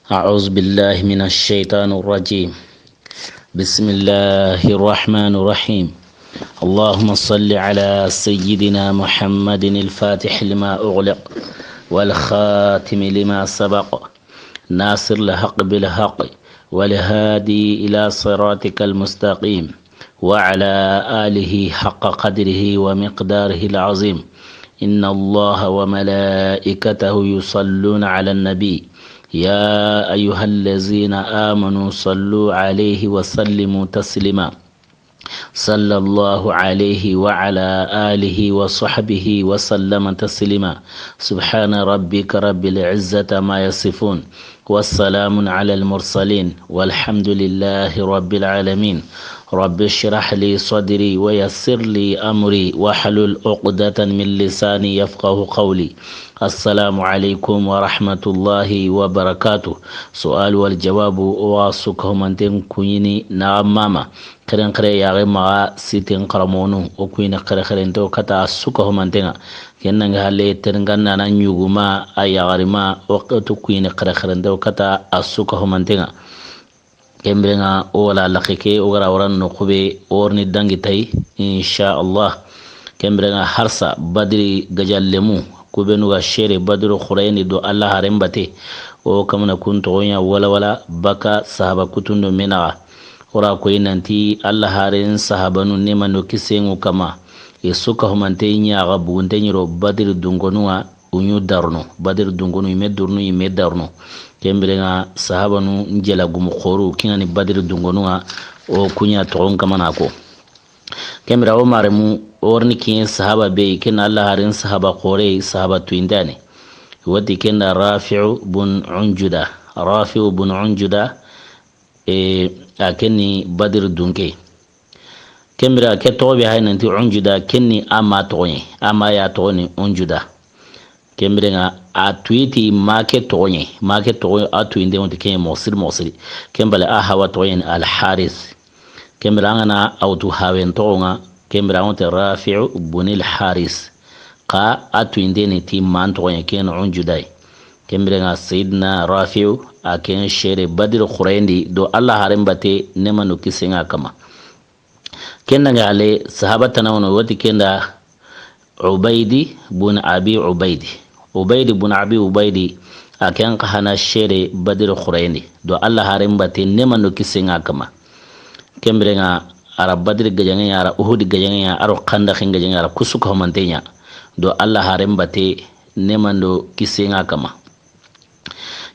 أعوذ بالله من الشيطان الرجيم. بسم الله الرحمن الرحيم. اللهم صل على سيدنا محمد الفاتح لما أغلق والخاتم لما سبق ناصر الحق بالحق والهادي إلى صراطك المستقيم وعلى آله حق قدره ومقداره العظيم. إن الله وملائكته يصلون على النبي يا أيها الذين آمنوا صلوا عليه وسلموا تسليما. صلى الله عليه وعلى آله وصحبه وسلم تسليما. سبحان ربك رب العزة ما يصفون والسلام على المرسلين والحمد لله رب العالمين. رب اشرح لي صدري ويسر لي أمري واحلل عقدة من لساني يفقه قولي. السلام عليكم ورحمة الله وبركاته. سؤال والجواب واسكهم أنتم كوني نعم ماما karen kare yare maga sitin karamonu o kuina kare kare ndo kata suka homantenga kenna nga hale terngana na nyuguma ayagarima waqtu kuina kare kare ndo kata asuka homantenga kembrenga ola lakeke ogara waran no khube orni dangi tay insha Allah. Kembrenga harsa badri gajallemu kubenu ga shere badru khurayni do Allah harembate o kamna kunto gonya wala baka sahaba kutundo menaga ora ko inanti Allah harin sahabanu nema no kisengu kama suka humante nya gabu ntenyiro badir dungonua unyu darno badir dungonu imedurnu imedarno kembrenga sahabanu njela gumu khoru kinani badir dungonua o kunya toron kama nako kembra o maremu orni kin sahaba be kin Allah harin sahaba khore sahaba tuindane wadi kin Rafi'u bun Unjuda akenni badir dunke kembra ke tobe hay nanti Unjuda kenni ama toye ama ya toni Unjuda kembra nga atwiti make toye atuinde on ke mosiri kembale hawa toyen al Haris kembra ngana autu hawen tonga kembra on Rafi'u bun al Haris ka atuinde ni ti man toye ken Unjuda kembra nga Sayyidina Rafi'u aken shere badir khurayndi do Allah harembate nemanu kisenga kama kenna ngale sahabata nawno wati kenda Ubaydi bun Abi Ubaydi aken kahana shere badir khurayndi do Allah harembate nemanu kisenga kama kembrenga ara badir gajanga ara Uhud gajanga ara khanda khinga ara kusuka homantenya do Allah harembate nemanu kisenga kama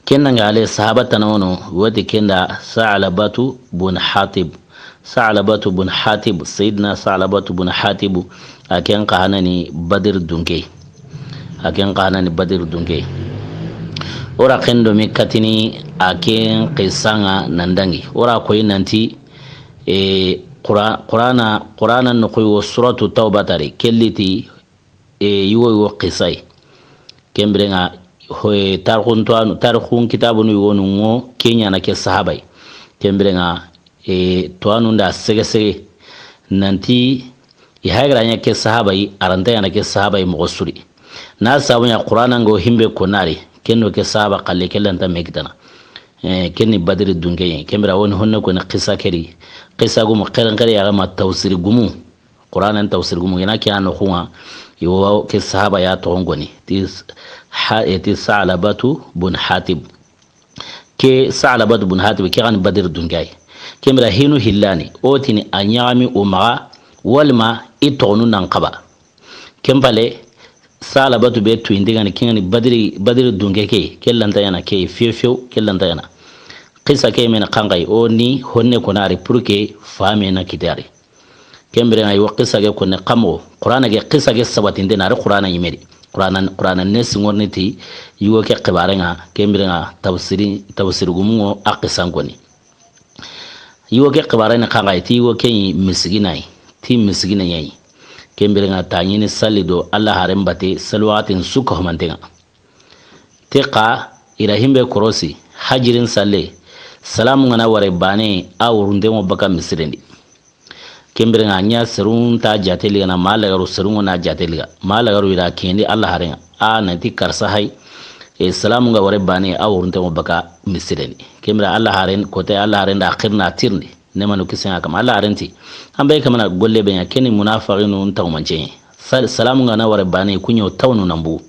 kenna ngale sahabata nawno wadi kenda Sa'labatu bun Hatib Sayyidina Sa'labatu bun Hatib aken qahanani badir dunke ora kendo mikatini aken qisanga nandangi ora koy nanti qur'ana no koy suratu tawbatari kelliti yuwo qisai kembrenga hoye tarkhun kitabu nu wonu ngo kenya na ke sahabai kembrenga to anu nda sege nanti hagra nya ke sahabai aranta yana ke sahabai mo suri na sabunya qur'ana ngo himbe konari kenno ke sahaba qalle kellanta megdana kenni badri dunge kembra won honno ko na qissa gumu qeran ya ma tawsir gumu qur'ana tawsir gumu yana ke anu khuwa yo ke sahaba ya to ngoni ti Sa'labatu bun Hatib ke kan badir dungay kemra hinu hillani otini anyami umara walma itonu nankaba kembale Sa'labatu be tu indigani kingani badir dungay ke kellanta yana ke fiyo kellanta yana qissa ke mena kangay oni honne konari purke fami na kitari kembere ay qissa ke konne qamo qur'ana ke qissa ke sabatinde na qur'ana yimedi qur'ana nes ngorniti yugo ke qibarenga kembrenga tafsir gumungo aqisan goni yugo ke qibarena kangay ti yugo ke misginay kembrenga tanyini salido Allah harembate salwatin suka humantenga tiqa ila himbe korosi hajirin salle salamu ngana ware bane awurunde mo baka misrendi kembrenga nya serun ta jateliga na malagaru serun na jateliga malagaru ira kendi Allah harenga nanti karsa hay salamu ga wore bane awurunte mo baka misireni kemra Allah haren kote Allah haren da akhirna tirni ne manu kisen akam Allah harenti ambe kamana golle be yakeni munafiqinu tawmance salamu ga na wore bane kunyo tawnu nambu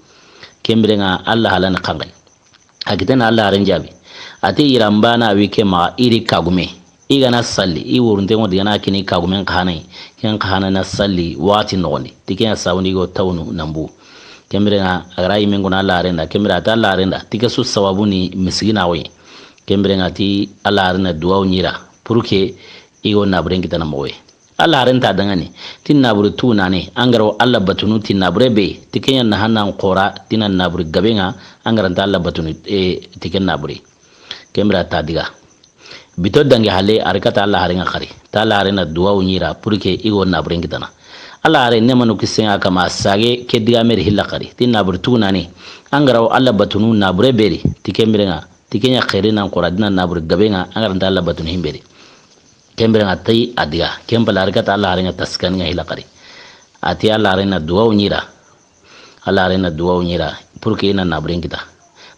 kembre nga Allah halan kangai akitana Allah haren jabi ati irambana wike ma iri kagume igana salli I wurunte mo digana kini kagumen khanai ken khana na salli wati noni tiken sawni go tawnu nambu kemre nga agara imen gona Allah arenda kemre ata Allah arenda tika su sawabu ni misigina we kemre nga ti Allah arena duwa nyira puruke igo na buren kita na mowe Allah arenta dangani tin na buru tu nane angaro Allah batunu tin na bure be tiken na hanan qora tin na buru gabenga angaranta Allah batunu tiken na bure kemre ata diga bito dange hale arkata Allah harenga khari ta Allah arena duwa nyira puruke igo na buren kita na Allah are ne manu kisen aka ma sage ke diga mer hilla qari tin na burtuna ne angaraw Allah batunu na bure beri tikemrenga tikenya khairina qoradina na bur gabenga angaranta Allah batunu himberi kembrenga tai adiga kembala arkata Allah harenga taskan nga hilla qari ati Allah arena duwa nyira Allah arena duwa nyira purke ina na buren kita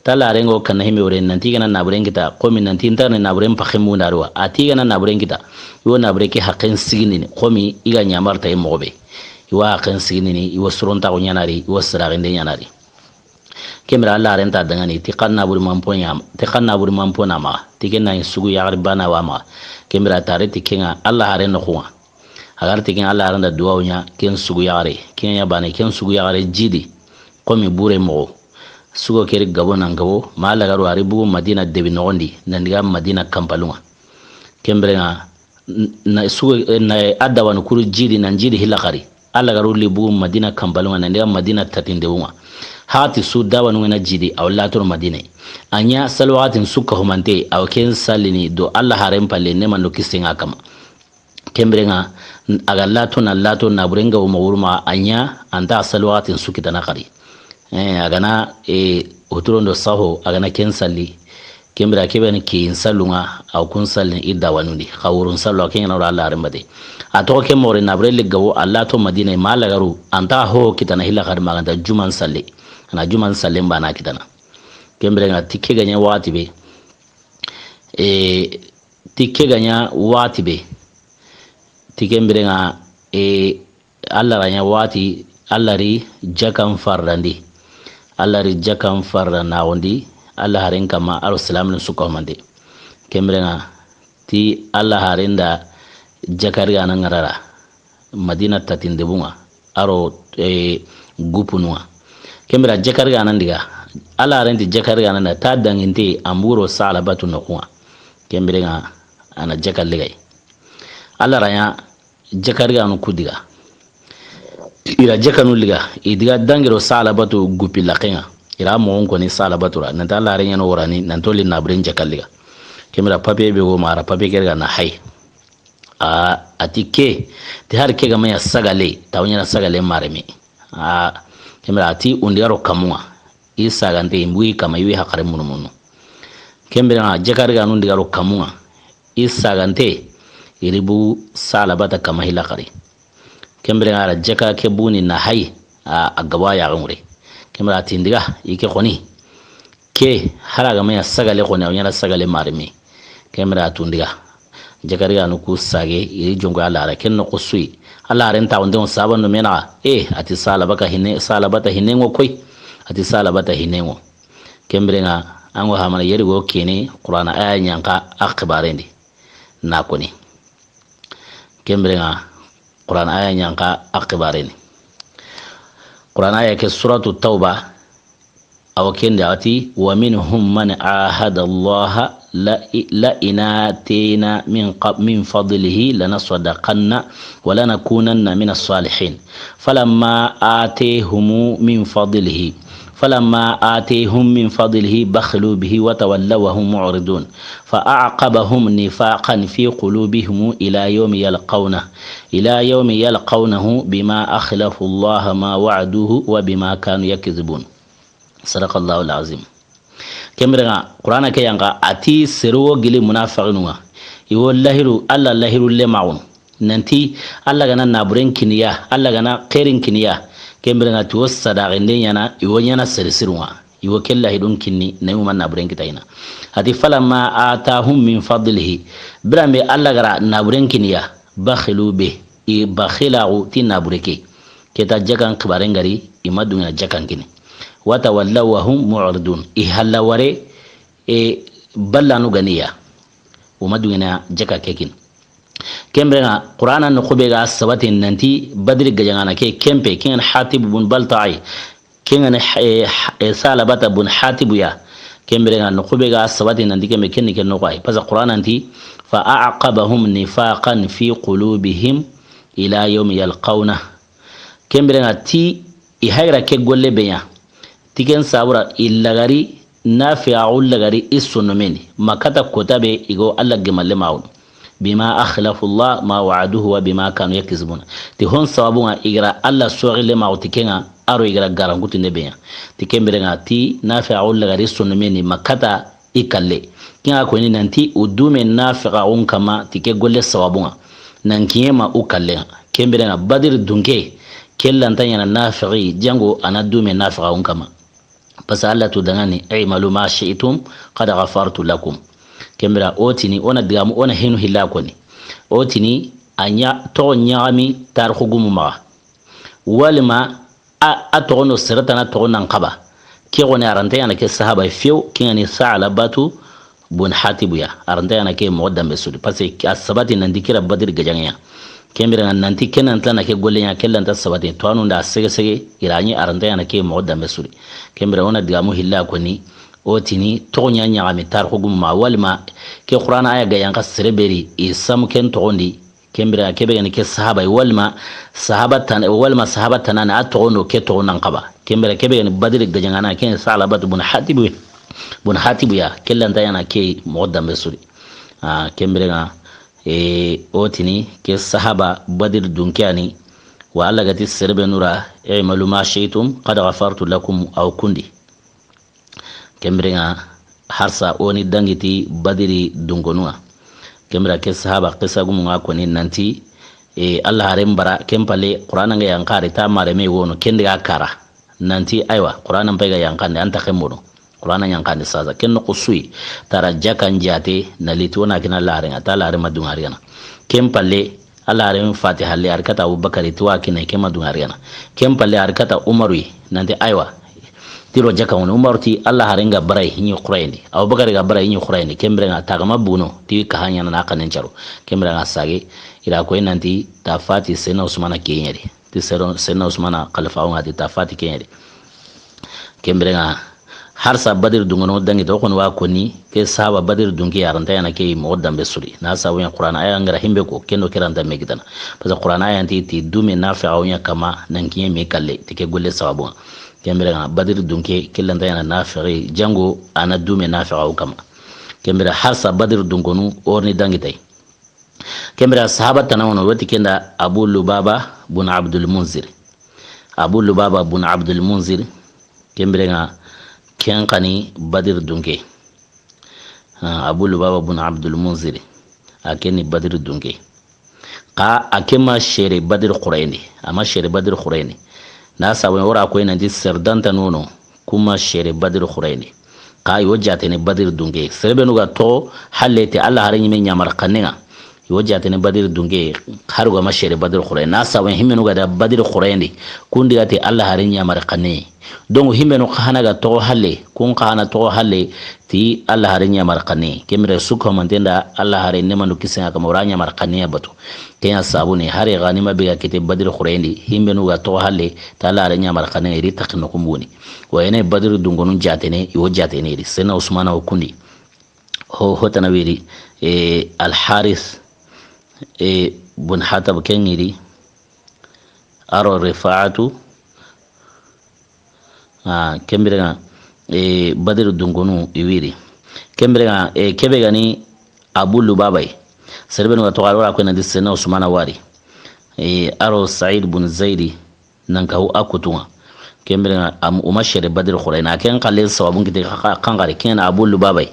tala rengo kana hime ore nanti kana na buren kita qomi nanti interne na buren pakhimu narwa ati kana na buren kita yo na bureke haqqin sigini qomi iga nyamarta e mobe iwa haqqin sigini iwa suronta ko nyanari iwa siraginde nyanari kemra Allah renta dangani tiqanna bur mampo na ma tikenna sugu ya bana wa ma kemra tare tikenga Allah hare no kuwa agar tikenga Allah renda duwa nya ken sugu ya re ken ya bana ken sugu ya re jidi qomi bure mo sugo keri gabo nan gabo mala garu ari bugu Madina debi nogondi nandiga Madina kampalunga kembrenga na sugo na adawan kuru jidi nan jidi hilakari alla garu li bugu Madina kampalunga nandiga Madina tatindewunga hati su dawan wena jidi awla tur Madina anya salwatin sukka humante aw ken salini do alla harem palle ne mando kisinga kama kembrenga aga lato na burenga o mawurma anya anta salwatin sukita na kari agana oturondo saho agana ken salli kembra keben ki insallunga aw kun sallin idda wanundi khawrun sallu ken na Allah armade ato ke more na brele gawo Allah to Madina mala garu anta ho kitana hilla khar maganta juman salli ana juman sallen bana kitana kembra nga tikke ganya wati be tikke ganya wati be tikembra nga Allah ranya wati Allah ri jakam fardandi Allah ri jakam farda na wondi Allah haren kama aro salamun suka mande kemrenga ti Allah harenda jakariga nan ngarara Madina tatinde bunga aro gupunwa kemra jakariga nan diga Allah harenti jakariga nan ta danginte amburo salabatu nokwa kemrenga ana jakal ligay Allah ranya jakariga nu kudiga ira jakanu liga idiga dangiro salabatu gupi lakenga ira mo ko ni salabatura nan ta lare nyano worani nan to li nabren jakal liga kemira papier be go mara papier kerga na hay atike ti har ke ga maya sagale tawnya na sagale maremi kemira ati undiro kamuwa isa gante mbui kama yiwi hakare mununu kemira jakariga nu ndigaro kamuwa isa gante iribu salabata kama hilakari kembere ngara jaka ke buni na hay a gaba ya ngure kembra tindiga yike khoni ke haraga maya sagale khoni awnya sagale marmi kembra tundiga jakari anu ku sage iri jongo ala ara ken no kusui ala renta onde on saban no mena ati salabaka salabata hinengo koi ati salabata hinengo kembere nga ango hamana yeri go kene qur'ana aya nyanka akhbarendi na koni kembere nga Quran aya nyanka akhbareni Quran aya ke suratu tauba aw kende ati wa minhum man ahada Allah la inatina min fadlihi lanasadaqanna wa lanakunanna min as-salihin falamma atihum min fadlihi بخلوا به وتولوا وهم معرضون فأعقبهم نفاقا في قلوبهم إلى يوم يلقونه بما أخلفوا الله ما وعدوه وبما كانوا يكذبون صدق الله العظيم كمرنا قرآن كيانغا أتي سرو جلي منافقين يواللهرو الله اللهرو اللي معون ننتي الله غنا نابرين كنيا الله غنا خيرين كنيا kembere na tuwo sadaqinde yana iwo yana sirsirwa iwo kella hidun kinni nayu man naburen kitayna ati falamma atahum min fadlihi birambe alla gara naburen kiniya bakhilu be i bakhilahu ti nabureke keta jakan khibaren gari imadunga jakan kini wata wallaw wa hum mu'ridun i halaware e ballanu ganiya umadunga jaka kekin kembena qur'ana no khubega sabati nanti badri gajangana ke kempe ken hatib bun balta'i ken salabata bun hatib ya kembena no khubega sabati nanti kembe ken ken no qai pasa qur'ana nanti fa a'aqabahum nifaqan fi qulubihim ila yawm yalqawna kembena ti i hayra ke golle beya tiken sabura illagari nafi'ul lagari isunumeni makata kotabe igo alla gemalle maun bima akhlafu Allah ma wa'aduhu wa bima kanu yakzibuna ti hon sababunga igra alla sorile ma utikenga aro igra garanguti nebeya ti kemberenga ti nafi'ul lagari sunumeni makata ikalle kinga ko ni nanti udume nafi'un kama tike golle sababunga nankiyema ukalle kemberenga badir dunke kellanta yana nafi'i jango anadume nafi'un kama pasa alla to dangani aymalu ma shi'tum qad ghafartu lakum kembra otini ona digamu ona hinu hilakoni otini anya to nyami tar khugumu ma walma a to no siratana to nan qaba ke goni arante yana ke sahaba fiu kingani sa'labatu bun hatibu ya arante yana ke muqaddam besudi parce que asabati nan dikira badir gajanya kembra nanti kenan tana ke gollenya kellan ta sabati to anu da sege sege irani arante yana ke muqaddam besudi kembra ona digamu hilakoni otini tonya nyami tar hugum ma walma ke qur'ana aya ga yanka sereberi isam ken tondi kembira kebe ne ke sahaba walma sahabatan walma sahabatan na atono ke tonan qaba kembira kebe ne badri ga jangana ken salabat bun hatibu ya kellan tayana ke muqaddam besuri kembira otini ke sahaba badr dunkiani wa alla gati serebe nura maluma shaytum qad ghafartu lakum aw kundi kembrenga harsa oni dangiti badiri dungonua kembra ke sahaba qissa gumunga koni nanti Allah haren bara kempale qur'ana nga yankare ta mare me wono kende akara nanti aywa qur'ana mpega yankande anta khemono qur'ana yankande saza kenno qusui tara jakan jate nalitona kina larenga ta lare madungariana kempale Allah haren fatiha le arkata abubakar tuwa kina kema dungariana kempale arkata umaru nanti aywa tiro jaka woni umarti Allah harenga barai hinyi qurayni abubakar ga barai hinyi qurayni kembrenga tagama buno ti ka hanya na kanen charo kembrenga sage ira ko nanti tafati sena usmana kenyeri ti sena usmana khalifa ngati tafati kenyeri kembrenga harsa badir dungono dangi to kon wa koni ke sahaba badir dungi yaranta yana ke muqaddam besuri na sabu ya qur'an aya ngara himbe ko kendo kiranta me gidana parce qur'an aya ti dume nafi'a nya kama nankiye me kalle tike golle sababu kembira badir dunke kellanta yana nafi'i jango ana dume nafi'a kama kembira harsa badir dungonu orni dangi tay kembira sahaba tanawono wati kenda abu lubaba bun abdul munzir kembira ken kani badir dunke abu lubaba bun abdul munzir akeni badir dunke ka akema shere badir qurayni ama shere badir qurayni na sawen wora ko ina di serdanta nono kuma shere badir qurayni ka yojate ne badir dunke serbe no ga to halete Allah harin men nyamar kanenga yojate ne badir dunke har go ma shere badir qurayni na sawen himeno ga da badir qurayni kundi gate Allah harin nyamar kanne donc himeno khana ga to halle kun khana to halle ti Allah harin nyamar kanne kemre suko mantenda Allah harin ne manu kisen ka mawranya mar kanne batu kenya sabuni hare ganima biga kite badir qurayni himeno ga to halle ta Allah harin nyamar kanne ri takno kumbuni wa ene badir dungonun jatene yojatene ri sena usmana okundi hotana wiri al harith bun hatab kenyiri aro rifa'atu kembirega badir dungonu iwiri kembirega kebe gani abu lubabay serbe no to alwara ko na disena usmana wari aro sa'id bun zaidi nankahu akutunga kembirega am umashere badir khurayna ken kale sawabun kite kangare ken abu lubabay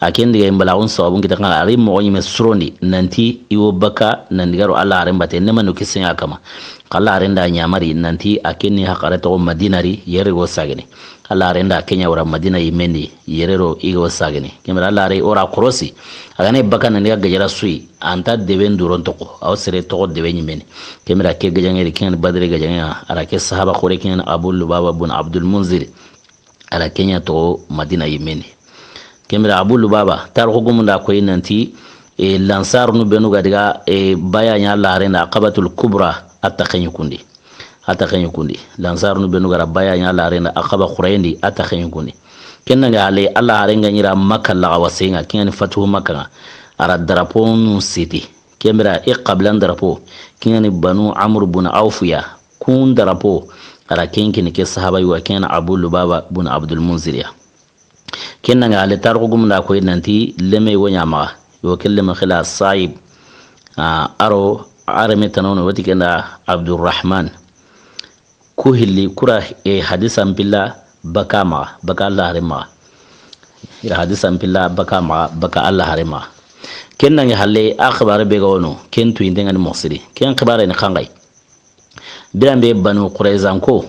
aken diga imbalaun sawabun kita kan ari mo onyi mesrondi nanti iwo baka nandigaro Allah arembate nema no kisinya kama qalla arenda nyamari nanti akenni haqare to madinari yere go sagene alla arenda kenya ora madina yimendi yerero igo sagene kemra alla are ora krosi agane bakana ne gajara sui anta deben duron toko aw sere to debe nyimeni kemra ke gajangere ken badre gajanga ara ke sahaba khore ken abu lubaba bun abdul munzir ala kenya to madina yimendi kemra abu lubaba tar hugumunda ko nanti lansar nu benu gadiga baya nya alla arenda aqabatul kubra atakhenyu kundi lansar nu benu gara baya nya la rena akaba khurayndi atakhenyu kundi kenna ga ale alla harenga nyira makka la wasenga kenni fatuhu makka ara darapon city kemra qablan darapo kenni banu amr bun awfiya kun darapo ara kenki ke sahaba yu kenna abu lubaba bun abdul munzir kenna ga ale tarqu gumna ko nanti leme wonya ma yo kellema khila saib aro arame tanono wati kenda abdurrahman kuhilli kura hadisan billa baka Allah harima ira hadisan billa baka Allah harima kenna ya halle akhbar be gono kentu indenga musiri ken khibare ni khangai birambe banu quraizan ko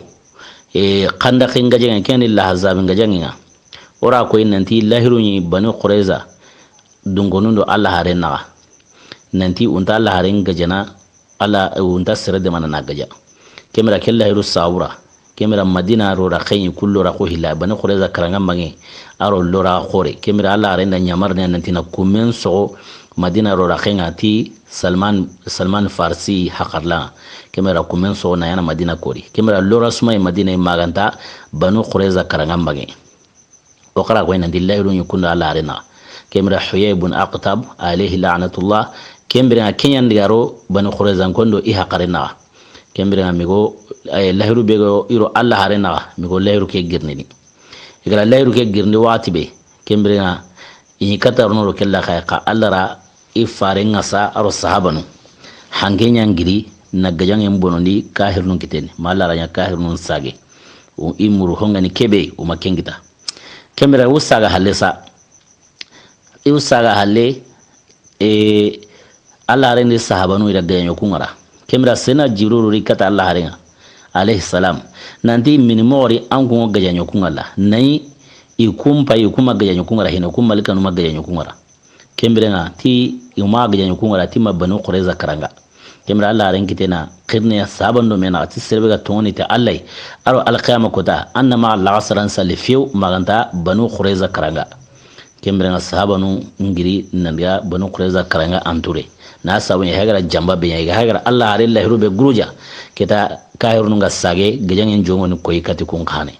qanda khinga jenga ken illa hazab ngajenga ora ko nanti lahiru ni banu quraiza dungonundo Allah harena nanti unta Allah harin gajana ala unta sirra da mana nagaja kemera kella hiru saura kemera madina ro ra khayi kullu ra ko hilla bana khureza karanga mange aro lora khore kemera Allah harin da nyamar ne nanti na kumen so madina ro ra khayi ati salman farsi hakarla kemera kumen so na yana madina kori kemera lora suma madina maganta banu khureza karanga mange o kara ko nan dillahi ro yukunda Allah harina kemera huyay ibn aqtab alayhi la'natullah kembere kenya ndigaro banu khurezan kondo iha qarena kembere amigo lahiru bego iro alla harena migo lahiru ke girnini igara lahiru ke girni watibe kembere ini katarno ro kella khayqa allara ifarenga sa aro sahabanu hangenya ngiri nagajang embonondi kahirnun kitene mallara nya kahirnun sage o imuru hongani kebe o makengita kembere usaga halesa usaga halle Allah harin sahabanu ida ganyo kungara kemra sena jibril rikata Allah harin alayhi salam nanti minimori an kun gajanyo kungala nay ikumpa ikuma gajanyo kungara hina kuma malika no gajanyo kungara kemra nga ti yuma gajanyo kungara ti mabanu qurayza karanga kemra Allah harin kitena qirne sabando mena ti serbe ga toni ta Allah aro alqiyama kota annama Allah asran salifiu maganta banu qurayza karanga kemra nga sahabanu ngiri nanga banu qurayza karanga anture na sabun ya hagara jamba be ya hagara Allah harin lahiru be guruja kita kahirun nga sage gajangen jongo ni koy kati kun khane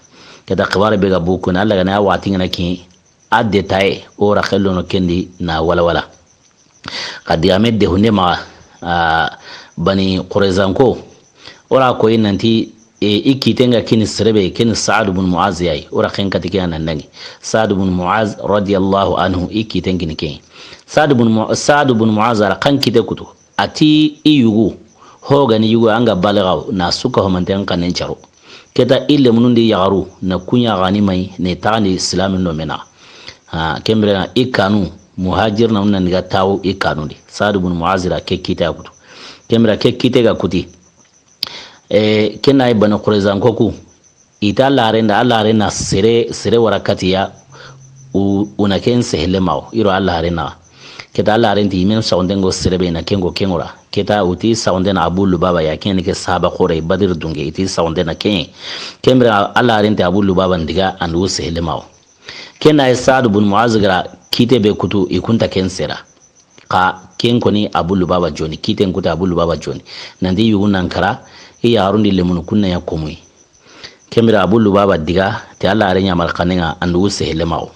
kita khibare be ga buku na Allah na wati ngana ki adde tay ora khello no kendi na wala kadi amed de hunde ma bani qurayzan ko ora koy nanti ikitenga kini serebe kini Sa'd ibn Mu'az yayi ora khen kati kana nangi Sa'd ibn Mu'az radiyallahu anhu ikitengi ni ken Sa'd ibn Mu'az ala kan kite kutu ati iyugo hogani yugo anga balagaw na suka homanten kanen charo keta ille munundi yagaru na kunya gani mai ne tani islamin no mena kembre ikanu muhajir na unna niga tawo ikanu di Sa'd ibn Mu'az ra ke kite kutu kembre ke kite ga kuti kenai bana qurayzan koku ita larenda Allah rena sere warakati ya una ken sehle maw iro Allah rena keta Allah renti men saundengo serebe na kengora keta uti saundena Abu Lubaba ya ken ke sahaba khore Badr dunge iti saundena kembra Allah renti Abu Lubaba ndiga andu sehle maw kenai Sa'd ibn Mu'az gara kite be kutu ikunta ken sera ka ken koni Abu Lubaba joni kiten kuta Abu Lubaba joni nandi yugunan kara yarundi lemunu kunna ya komui kembra Abu Lubaba diga te Allah renya malkanenga andu sehle maw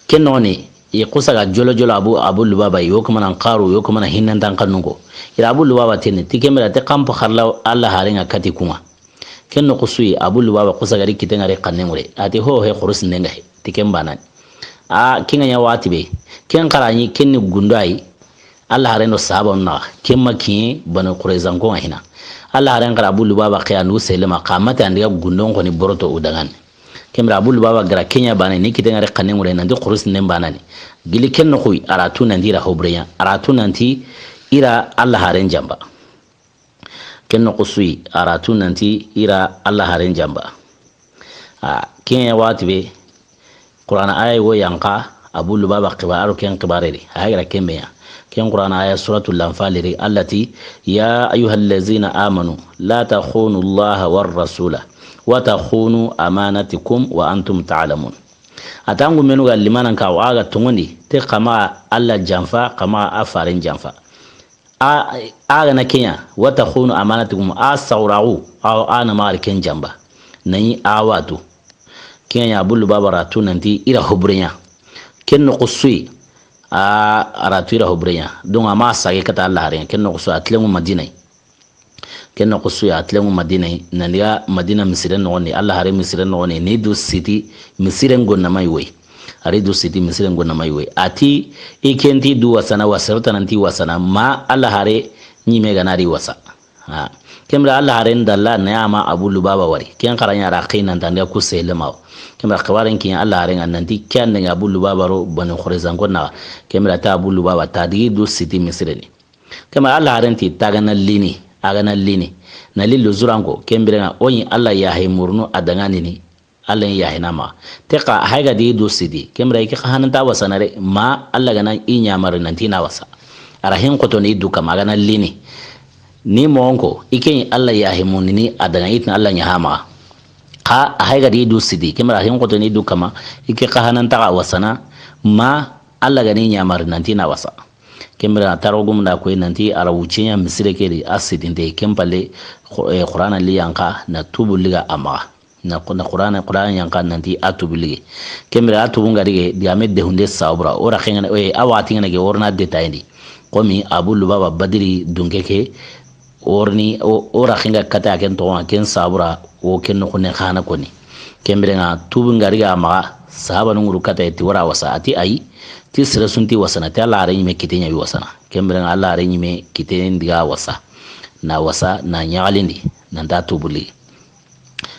kenoni kusaga jolo Abu Lubaba yo kuma nan qaru yo kuma nan hinnan tan kanungo ira Abu Lubaba tenne tikemera te kampo kharla Allah harenga kati kuma kenno kusui Abu Lubaba kusaga rikitenga re kanengure ati ho he khurus nenga tikembana kinga nya watibe ken qarani kenni gundai Allah hareno sahaba na kemma kin banu qurayzan ko hina Allah harenga Abu Lubaba qiyanu selema qamata andiga gundon ko ni boroto udangan kemra Abu Lubaba gara Kenya bana ni kitenga re kanengure nandi khurus nembana ni gili kenno koy aratu nandira hobreya aratu nanti ira Allah haren jamba kenno qusui aratu nanti ira Allah haren jamba ken wati be Qur'an aya wo yanka Abu Lubaba qibaru ken qibareri hagira kembeya ken Qur'an aya suratul anfal allati ya ayyuhallazina amanu la takhunu Allah war rasula wa takhunu amanatikum wa antum ta'lamun atangu menu gal limanan ka waga tungoni te kama Allah janfa kama afarin janfa aga na kenya wa takhunu amanatikum asawra'u aw ana mariken jamba nani awatu kenya Abu Lubaba ratu nanti ira hubrenya kenno qusui aratu ira hubrenya don ama sage kata Allah haren kenno qusui atlemu madinai kenno qusui atlemu madinai naniya madina misiren noni Allah hare misiren noni ne do city misiren gonna mai wai are do city misiren gonna mai wai ati ikenti du wasana wasarta nanti wasana ma Allah hare ni me ganari wasa kemra Allah hare ndalla ne ama Abu Lubaba wari ken karanya ra qinan tande ku selema kemra qawaran kin Allah hare nanti kyan ne Abu Lubaba ro banu khurezan gonna kemra ta Abu Lubaba tadi do city misireni kemra Allah hare ti tagana lini agana lini na lillo zurango kembere onyi Allah ya haymurnu adangani ni Allah ya hinama teka haiga di do sidi kembere ki khanan ta wasanare ma Allah gana inya mar nanti na wasa arahin qoto ni duka magana lini ni monko iken Allah ya haymunni ni adanga itna Allah ya hama ha haiga di do sidi kembere arahin qoto ni duka ma iki khanan ta wasana ma Allah gana inya mar nanti na wasa kembra tarogum da ko nanti ara wucinya misire kedi asidinde kembale qur'ana li yanka na tubu liga ama na qur'ana yanka nanti atubu liga kembra atubu ngari di amedde hunde sabra ora khengana awati ngane orna detayndi komi Abu Lubaba badiri dunkeke orni ora khenga kata ken to ken sabra o ken ko ne khana koni kembra nga tubu ngari ama sahaba nguru kata ti wara wasa ati ai ti sira sunti wasana ta Allah ran yime kitenya bi wasana kembere Allah ran yime kiten diga wasa na nyalindi nan ta tubuli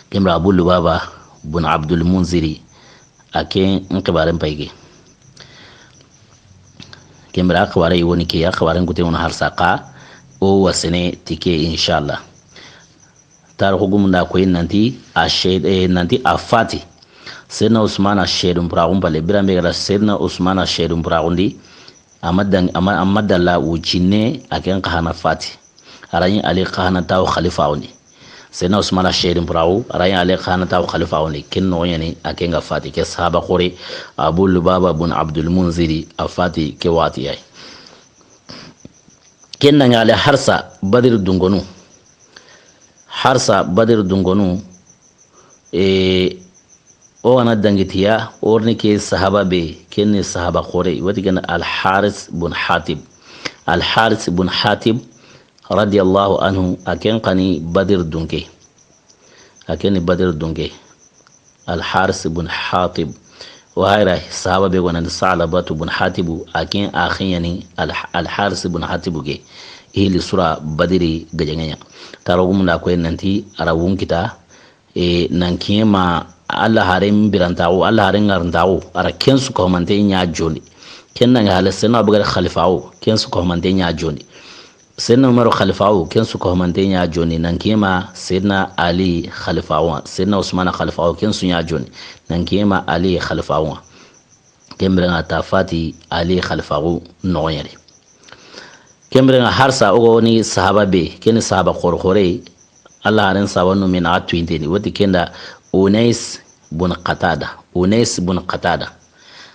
kembere Abu Lubaba bun Abdul Munziri ake nkibaren paige kembere akware woni ke akwaren gute wona har saqa o wasane tike inshallah tar hugum da ko nanti nanti afati Sayyidina Usman ashedum pragun bale birambe gara Sayyidina Usman ashedum pragundi amadalla wujinne aken kahana fati arayin ali kahana taw khalifa oni Sayyidina Usman ashedum pragu arayin ali kahana taw khalifa oni kinno yani aken ga fati ke sahaba khore Abu Lubaba bun Abdul Munziri afati ke wati ay kenna ngale harsa badir dungonu o wana dangitiya orni ke sahaba be kenne sahaba khore wati kana al-Haris bun Hatib radiyallahu anhu aken qani badir dunke al-Haris bun Hatib wa hayra sahaba be wana Salabatu bun Hatib aken akhin yani al-Haris bun Hatib ge ili sura badiri gajanganya tarogum na ko nanti arawun kita nan kiyema Allah harin birantawo Allah harin ngarantawo ara kensu ko mante nya joni kenna nga hala sena bugar khalifawo kensu ko mante nya joni sena Umar khalifawo kensu ko mante nya joni nan kema sayyidina Ali khalifawo sayyidina Usman khalifawo kensu nya joni nan kema Ali khalifawo kembere nga tafati Ali khalifawo no yare kembere nga harsa ogo ni sahaba be ken sahaba khorkhore Allah harin sawanu min atu indeni wati kenda Unais bun Qatada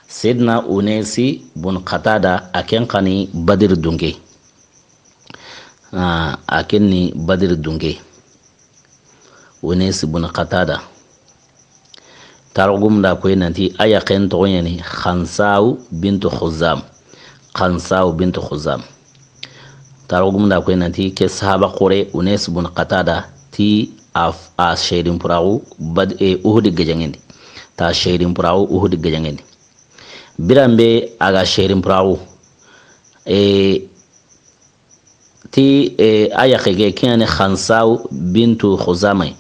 Sayyidina Unais bun Qatada aken qani Badir dunge akenni Badir dunge Unais bun Qatada targum da ko nanti aya ken to yani Khansau bintu Khuzam targum da ko nanti ke sahaba qore Unais bun Qatada ti a shairin furawo uhud gajangendi ta shairin furawo uhud gajangendi birambe aga shairin furawo ti aya khege kene Khansaw bintu Khuzamai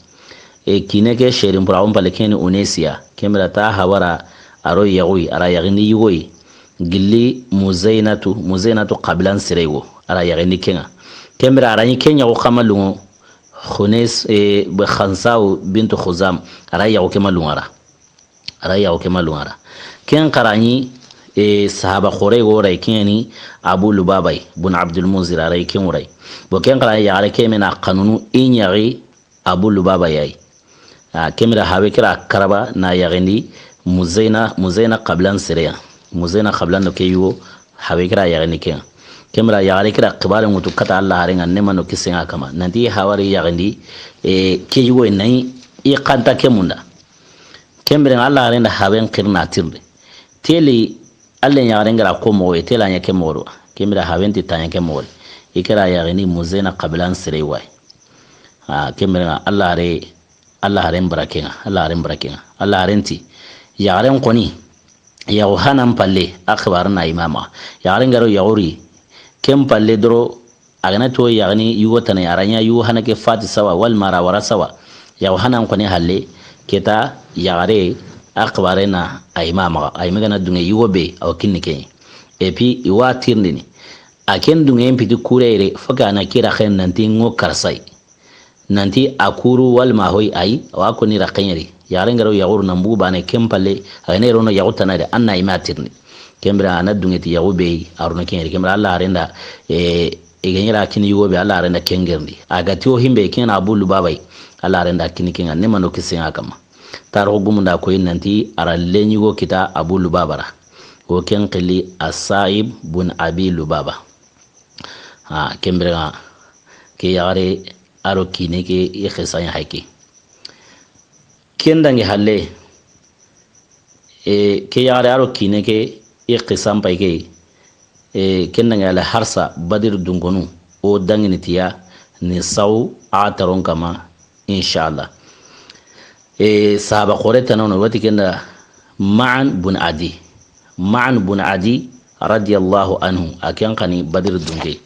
kineke shairin furawo pale kene Unesia kemra ta hawara aro yawi ara yagni yugoyi gilli muzainatu qablan sirego ara yagni kenga kemra ara ni kenya ko kamalungo khunes khansau bintu khuzam ara yawo ke malungara ken qarani sahaba khore goray keni abu lubabay bun abdul munzir ara ken uray bo ken qarani yare ke mena qanunu inyari abu lubabayay kemira hawe kira karaba na yagendi muzaina qablan siriya muzaina qablan no ke yugo hawe kira yagendi kemira yare kira qibala ngutu kata Allah harenga nema no kisenga kama nanti hawari yagendi ke yugo nai I qanta kemunda kemira Allah harenda hawen qirna tirde teli Allah yarenga ko mowe tela nya kemoro kemira hawen ti tanya kemoro ikira yagendi muzaina qablan siriwa kemira Allah haren barakenga Allah harenti yaren koni yaw hanan palle akhbar na imama yaren garo yawri kem palle dro agana to yagni yugo tane yaranya yu hanake fati sawa wal mara wara sawa yaw hanan koni halle keta yare akhbar na imama ay megana dunge yugo be aw kinnike epi iwa tirndini aken dunge empiti kurere faka na kira khen nanti ngo karsai nanti akuru wal mahoy ay wa ko ni rakanyari yaren garo yagur nambu bane kempalle agane rono yagutana de anna imatirni kembra ana dungeti yagube aruna kenyari kembra Allah arenda egenyara kini yugobe Allah arenda kengerndi agati o himbe ken abu lubabay Allah arenda kini kenga ne mano kisenga kama taro gumunda ko nanti ara lenyugo kita abu lubabara o ken qili as-sa'ib bun abi lubaba kembra ke yare aro kine ke ikhsanya haiki kendangi halle ke yare aro kine ke ikhsam paike kendangi ala harsa badir dungonu o dangini tiya ni saw ataron kama inshallah sahaba qoreta nono wati kenda ma'an bun adi radiyallahu anhu akan kani badir dunge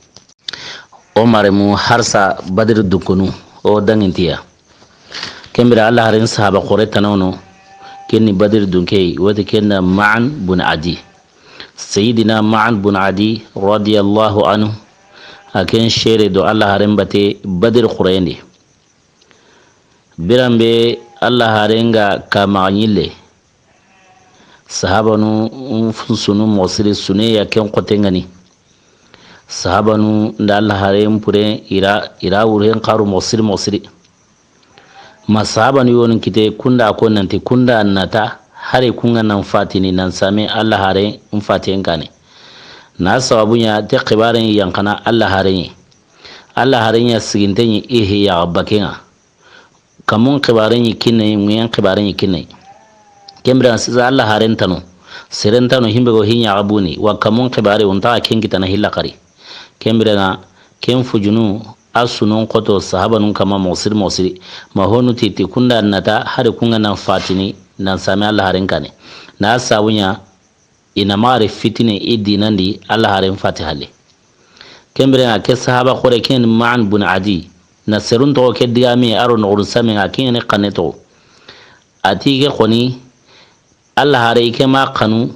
Omar mu harsa badir dukunu o dangintiya kembira Allah harin sahaba qoreta nono kenni badir dunke wati kenna ma'an bun adi sayyidina ma'an bun adi radiyallahu anhu aken shere do Allah harin bate badir qurayni birambe Allah harenga kamanyile sahaba nu sunu mosiri sune ya ken qotengani sahabanu nda Allah haren pure ira wuren qaru mosiri masahabanu yon kite kunda ko nanti kunda nata hare kunga nan fatini nan same Allah hare fatin kane na sababunya te qibaren yankana Allah haren ya sigintenyi ya bakenga kamun qibaren yikinne muyan qibaren yikinne kembra siza Allah haren tano serentano himbe go hinya abuni wa kamun qibare unta kengitana hillaqari kembira ken fujunu asunon koto sahaba nun kama mosiri mahonu titi kunda nata hare kunga nan fatini nan sami Allah haren kane na sabunya ina mare fitine idinandi Allah haren fatihalle kembira ke sahaba khore ken ma'an bun adi na serun to ke digami aro no sami ngakin ne qaneto ati ke khoni Allah hare ke ma qanu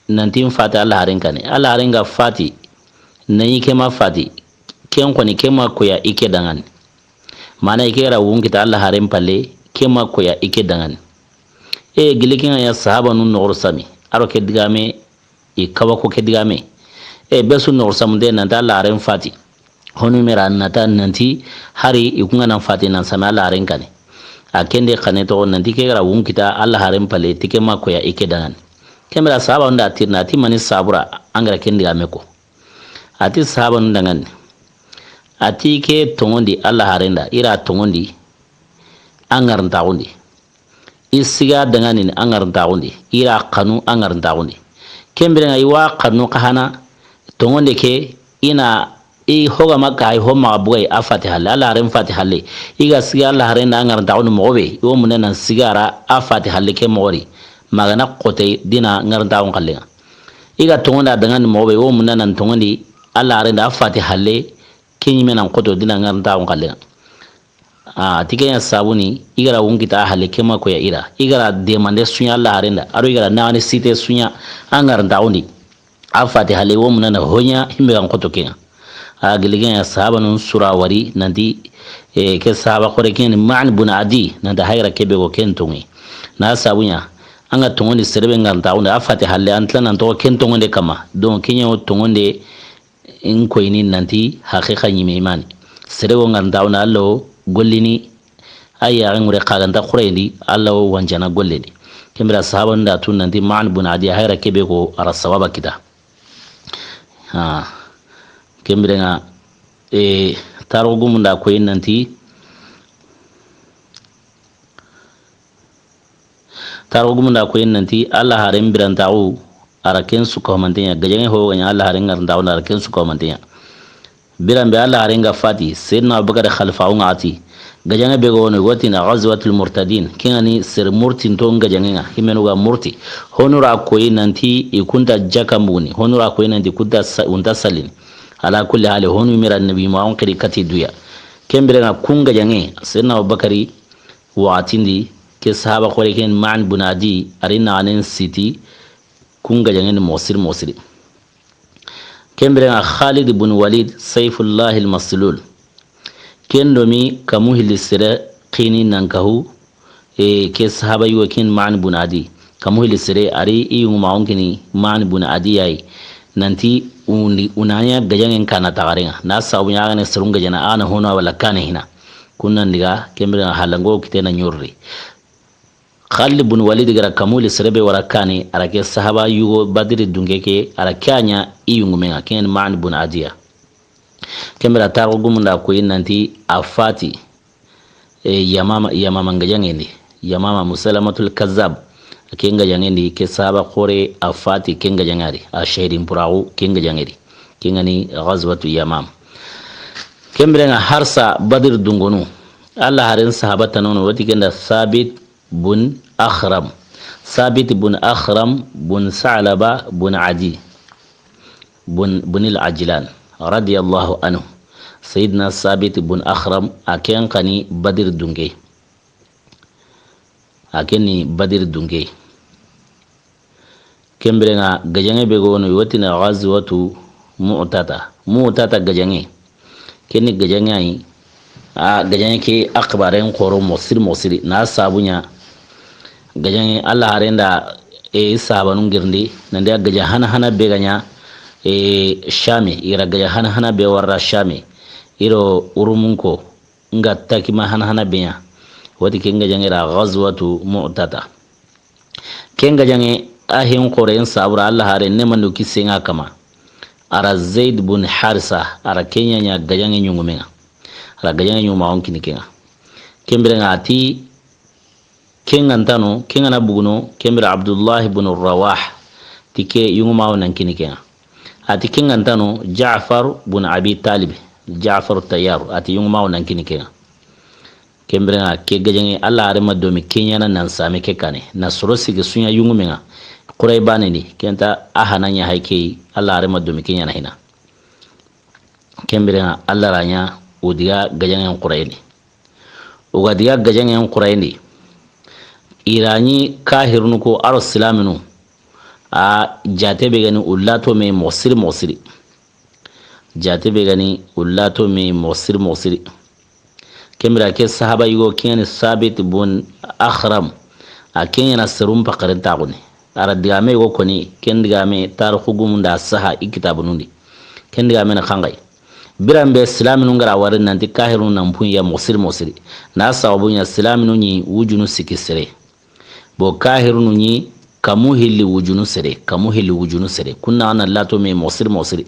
nantin fati Allah haren kane Allah haren ga fati nayi kema fati ken koni kema koya ike dangan mana ike ra wungita Allah haren palle kema koya ike dangan gilikin ya sahaba nun no sami aro ke digame kawa ko ke digame besu no samde nan Allah haren fati honu mera nata nanti hari ikunga nan fati nan sami Allah haren kane akende kane to nanti ke ra wungita Allah haren palle tikema koya ike dangan kemera sahaba nda tirna ti mani sabura angara ken digame ko ati sahaba ndangan ati ke tongondi Allah harenda ira tongondi angar ntagundi isiga dangani angar ntagundi ira kanu angar ntagundi kembere ngai wa kanu kahana tongonde ke ina hoga makka ay homa bugay afati halle Allah haren fati halle iga siga Allah harenda angar ntagundi mobe wo munena sigara afati halle ke mori magana qote dina ngar ntagun kallenga iga tongonda dangani mobe wo munena tongondi Allah arenda afati halle kenyi menan koto dina nganta on kallen tikenya sabuni igara wungita halle kema ko ya ira igara demande sunya Allah arenda aro igara nawani site sunya angar ndaundi afati halle wo munana honya himbe kan koto kenga agiligen ya sahaba nun surawari nanti ke sahaba kore ken ma'an bun adi nanda hayra kebe go ken tungi na sabunya anga tungonde serbe nganta unda afati halle antla nan to ken tungonde kama don kenya tungonde in koyni nanti haqiqa nyime imani serbe nganta unda allo gollini ayya ngure kaganta khureyndi allo wanjana golleni kembira sahaba nda tun nanti ma'an bun adi hayra kebe go ara sawaba kita kembira nga tarogum nda koyin nanti Allah haren birantawu araken su ko mantenya gajange ho ganya Allah haren ngarntawu araken su ko mantenya biran be Allah haren ga fati sayyidina Abubakar khalifawu ngati gajange be go no gotina ghazwatul murtadin kinani sir murtin to gajange nga himenu ga murti honura koyin nanti ikunta jakamuni honura koyin nanti kunta unta salin ala kulli hali honu mira nabi ma on kiri kati duya kembere nga kunga jange sayyidina Abubakari watindi ke sahaba kore ken ma'an bunadi arina anen siti kunga jange mosir kembere nga Khalid ibn Walid Sayfullah al-Maslul kendo mi kamu hilisire qini nankahu ke sahaba yuwa ken ma'an bunadi kamu hilisire ari iyungu ma on kini ma'an bunadi yayi nanti unanya gajangen kana tagarenga na sabu nyaga ne serunga jana ana hono wala kana hina kunna ndiga kembere halango kitena nyorri Khalid ibn Walid gara kamuli serebe warakani arake sahaba yugo badiri dungeke arakanya iyungumenga ken ma'an ibn adiya kembere taru gumunda ko nanti afati yamama ngajangendi yamama musalamatul kazzab kenga jangendi ke sahaba kore afati kenga jangari a shahidin purawu kenga jangeri kengani ghazwatu yamam kembere nga harsa badir dungonu Allah harin sahabata nono wati kenda Sabit bun Akhram bun Sa'laba bun Adi bun al-Ajlan radiyallahu anhu sayyidina Sabit bun Akhram aken kani badir dunge akeni badir dunge kembere nga gajange be gono wati na ghazwatu mu'tata gajange keni gajange ai gajange ke akbaren koro mosiri na sabunya gajange Allah harenda sabanun girndi nande gaja hana be ganya shame ira gaja hana be warra shame iro urumunko nga takima hana benya wati kenga jange ra ghazwatu mu'tata kenga jange ahin koren sabura Allah hare ne manu kisenga kama ara Zaid bun Harisa ara kenya nya gajange nyungumenga ara gajange nyuma on kinikenga kembere ngati kenga ntano kenga na buguno kembere Abdullah ibn Rawah tike yunguma on kinikenga ati kenga ntano Ja'far bun Abi Talib Ja'far Tayyar ati yunguma on kinikenga kembere nga ke gajange Allah hare madomi kenya nan same ke kane na sorosi ge sunya yungumenga kurai bane ni kenta ahananya haike Allah hare madomi kenya na hina kembere nga Allah ranya udiga gajangen qurayni uga diga gajangen qurayni irani kahirnu ko arsilaminu a jatebe gani ullato me mosiri jatebe gani ullato me mosiri kembere ke sahaba yugo kene Sabit bun Akhram a kenya na serum pakarin taguni ara digame go koni ken digame tar khugum da saha ikitabunundi ken digame na khangai birambe islaminu ngara warin nanti kahirun nan punya mosiri na sababu ya islaminu ni wujunu sikisere bo kahirun ni kamu hilli wujunu sere kunna ana lato me mosiri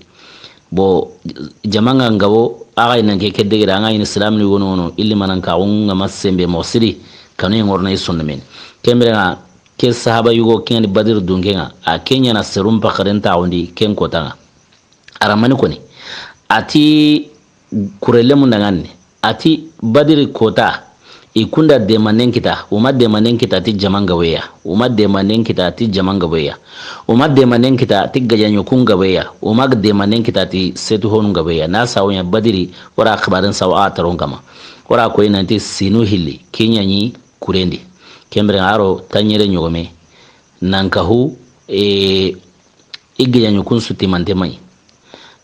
bo jamanga ngabo aga nan ke kedde anga in islaminu wono illi manan ka unga masembe mosiri kanu ngorna isunna men kembere nga ke sahaba yugo ken badir dungenga a kenya na serum pakarin tawundi ken kotanga aramani koni ati kurele mundanganne ati badiri kota ikunda demanen kita uma demanen kita ti jamanga weya uma demanen kita ti jamanga weya uma demanen kita ti gajanyo kunga weya uma demanen kita ti setu honunga weya na sawnya badiri wara akhbaran sawa tarongama wara ko inanti sinu hilli kenya ni kurendi kembre aro tanyere nyogome nankahu igijanyo kun suti mantemai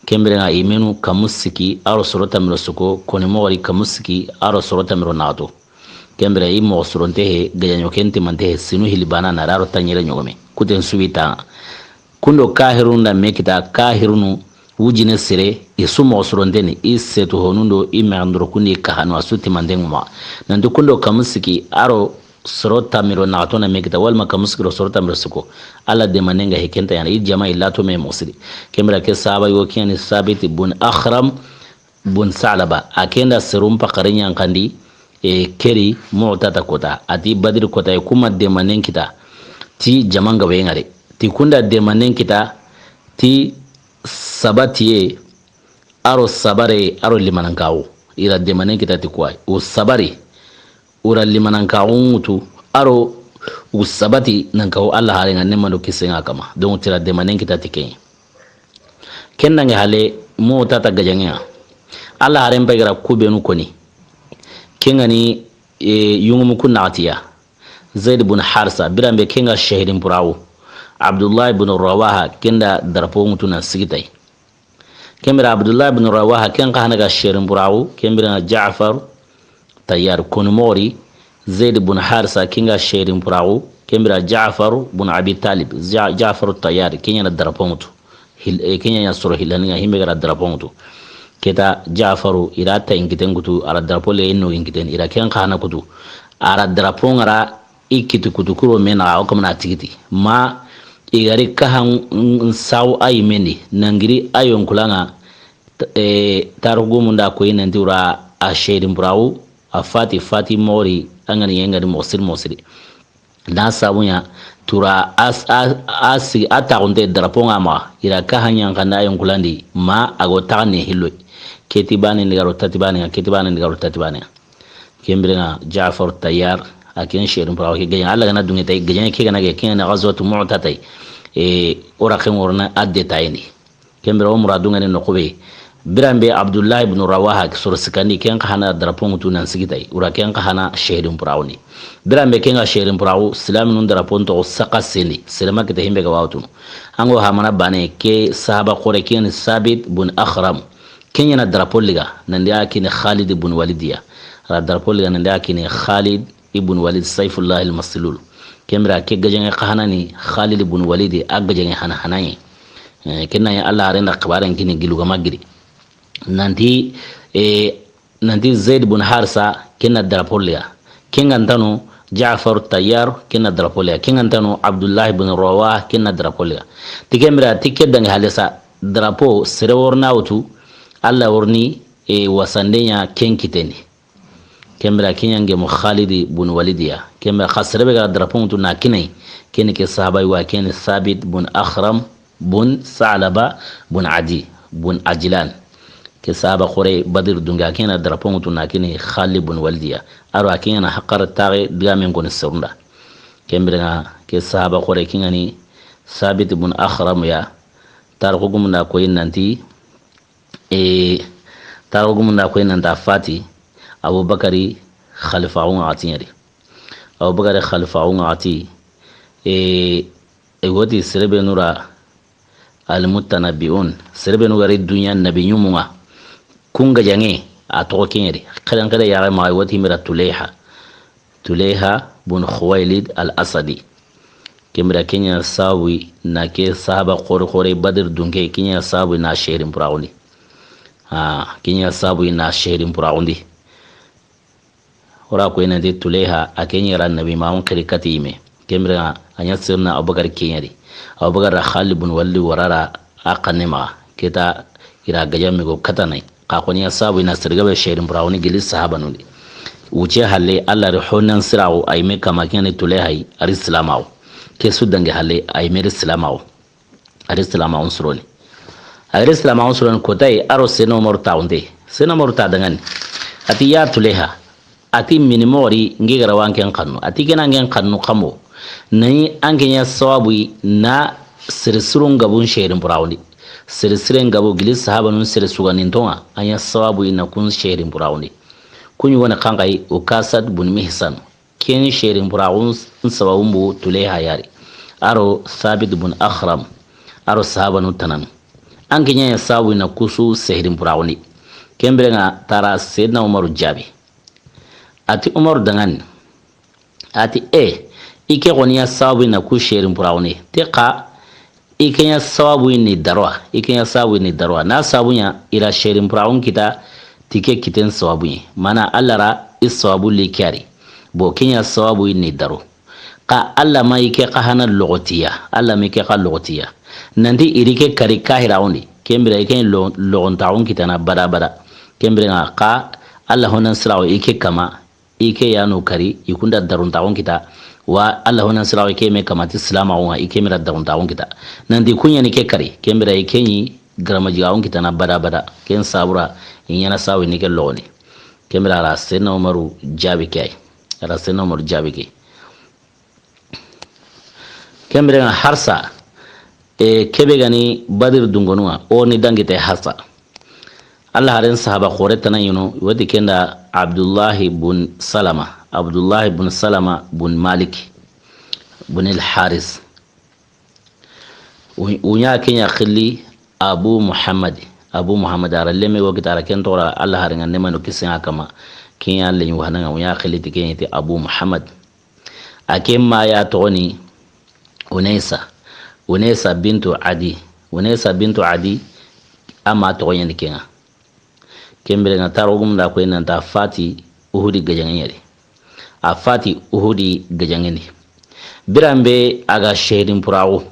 kembere nga imenu kamusiki aro sorota miro suko koni mori kamusiki aro sorota miro nato kembere imo soronte he gajanyo kenti mante he sinu hilibana na raro tanyere nyogome kuten subita kundo kahirun da mekita kahirunu wujine sire isumo soronte ni isetu honundo imandro kundi kahanu asuti mandenguma nandu kundo kamusiki aro sorota miro nato na mekita walma kamusiki ro sorota miro suko ala de manenga hekenta yana i jama ilato me musiri kembra ke sahaba yo kiani sabit bun akhram bun salaba akenda serum pakarinya kandi keri mu'tata kota ati badir kota e kuma de manen kita ti jamanga wengare ti kunda de manen kita ti sabati aro sabare aro limanankawo ira de manen kita ti kwai o sabari ura limanankawo mutu aro usabati nankawo Allah hare nganne mando kisenga kama don tira de manen kita ti ken kenna hale mu'tata gajanga Allah hare mbagira kubenu koni kengani yungumu kunatiya zaid ibn harsa birambe kenga shahidin burawo abdullah ibn rawaha kenda darpo mutuna sigitai kembira abdullah ibn rawaha kenga hanaga shahidin burawo kembira ja'far tayyar kunmori zaid ibn harsa kenga shahidin burawo kembira ja'far ibn abi talib ja'far tayyar kenya darpo mutu kenya ya sura hilani himbe gara darpo mutu keta jafaru ira ta ingiten kutu ara drapo le no ingiten ira ken khana kutu ara drapo ngara ikitu kutu kuro mena o kamna tigiti ma igari kahan saw ay meni nangiri ayon kulanga tarugo munda ko ina ndura a shedin brawo a fati mori angani yengari mosir na sabunya tura asi ataunde drapo ngama ira kahan yang kana ayon kulandi ma ago tane hillo ketibane ndigaro tatibane kembrenga Ja'far Tayyar akin sherin brawo ke ganya Allah gana dunga tay ganya ke gana ke na ghazwatu mu'tatay ora khemorna adde tayni kembra umra dunga ne nokobe birambe Abdullah ibn Rawaha sur sikani ken khana darapon tunan sigitay ura ken khana sherin brawo ni birambe ken ga sherin brawo islamin darapon to saqasini selama ke himbe ga wawtu ango hamana bane ke sahaba qore ken Sabit bun Akhram kenya na drapoliga nandi akini Khalid ibn Walidiya ra drapoliga nandi akini Khalid ibn Walid Saifullah al-Maslul kemra ke gajenga qahanani Khalid ibn Walid agajenga hanani kenna ya Allah renda qabaran kini giluga magiri nanti Zaid ibn Harsa kenna drapoliga kenga ntano Ja'far Tayyar kenna drapoliga kenga ntano Abdullah ibn Rawah kenna drapoliga tikemra tikedanga halesa drapo sereworna wutu Allah warni wasandenya kenkiteni kembra kinyange mu Khalid ibn Walidiya kembra khasrebe ga drapon tu nakinai kene ke sahaba wa kene Sabit bun Akhram bun Salaba bun Adi bun Ajlan ke sahaba khore Badr dunga kene drapon tu nakini Khalid ibn Walidiya aro akina na haqar tare digamen gon surunda kembra ke sahaba khore kingani Sabit ibn Akhram ya tarko gumna ko nanti tarugum na ko nan da fati abubakari khalifa'un atiyari abubakari khalifa'un ati wati sirbe nura almutanabbiun sirbe nura dunya nabiyumma kunga jange ato kenyeri kadan kada yara ma wati mira tulaiha bun khuwailid al-asadi kemra kenya sawi na ke sahaba khore badr dunke kenya sawi na sherin burauni kenya sabu ina sherin puraundi ora ko ina de tuleha akenya ran nabi maun kirikati ime kemra anya sirna abubakar kenyari abubakar Khalid ibn Walid warara aqanima kita ira gajami go katanai ka ko nya sabu ina sirgabe sherin puraundi gilis sahaba nuli wuce halle Allah rihunan sirawo ayme kama kenya tuleha arislamawo ke sudange halle ayme arislamawo suroni al-islam ansuran kotai aro seno morta unde seno morta dangan ati ya tuleha ati minimori ngigara wanken kanu ati gena ngen kanu kamo nai angenya sawabu na sirsurun gabun sherin burawni sirsiren gabu gilis sahaba nun sirsuganin tonga anya sawabu na kun sherin burawni kunyi wani kangai ukasad bun mihsan ken sherin burawun sababun bu tuleha yari aro Sabit bun Akhram aro sahaba nun tanan an kenya ya sabu na kusu sehirin purawni kembere nga tara sayyidina umaru jabi ati umaru dangan ati ike goniya sabu na ku sherin purawni tika ikenya sabu ni darwa na sabunya ila sherin purawun kita tike kiten sabu mana allara isabu likari bo kenya sabu ni daro ka alla ma ike ka hana logotiya alla mi ke ka logotiya nandi irike kari kahira undi kembere ike logon taun kitana bada kembere nga ka alla honan sirawo ike kama ike yanu kari ikunda darun taun kita wa alla honan sirawo ike me kama ti islama wa ike mira darun taun kita nandi kunya ni ke kari kembere ike ni gramaji taun kitana bada ken sabura inyana sawi ni ke loni kembere ala senna umaru jabi kai ala senna umaru jabi kai kembere nga harsa kebe gani badir dungonua o ni dangite harsa Allah haren sahaba khore tanan yuno wadi kenda Abdullah ibn Salama ibn Malik ibn al-Haris unya kenya khili Abu Muhammad aralleme wo kitara kentora Allah haren nema no kisin kama kenya le yuhana unya khili tikenya Abu Muhammad akemma ya toni Unesa bintu Adi ama to yen kenga kembere na tarogum da ko nanta fati uhudi gajangere a fati uhudi gajangeni birambe aga sherin purawo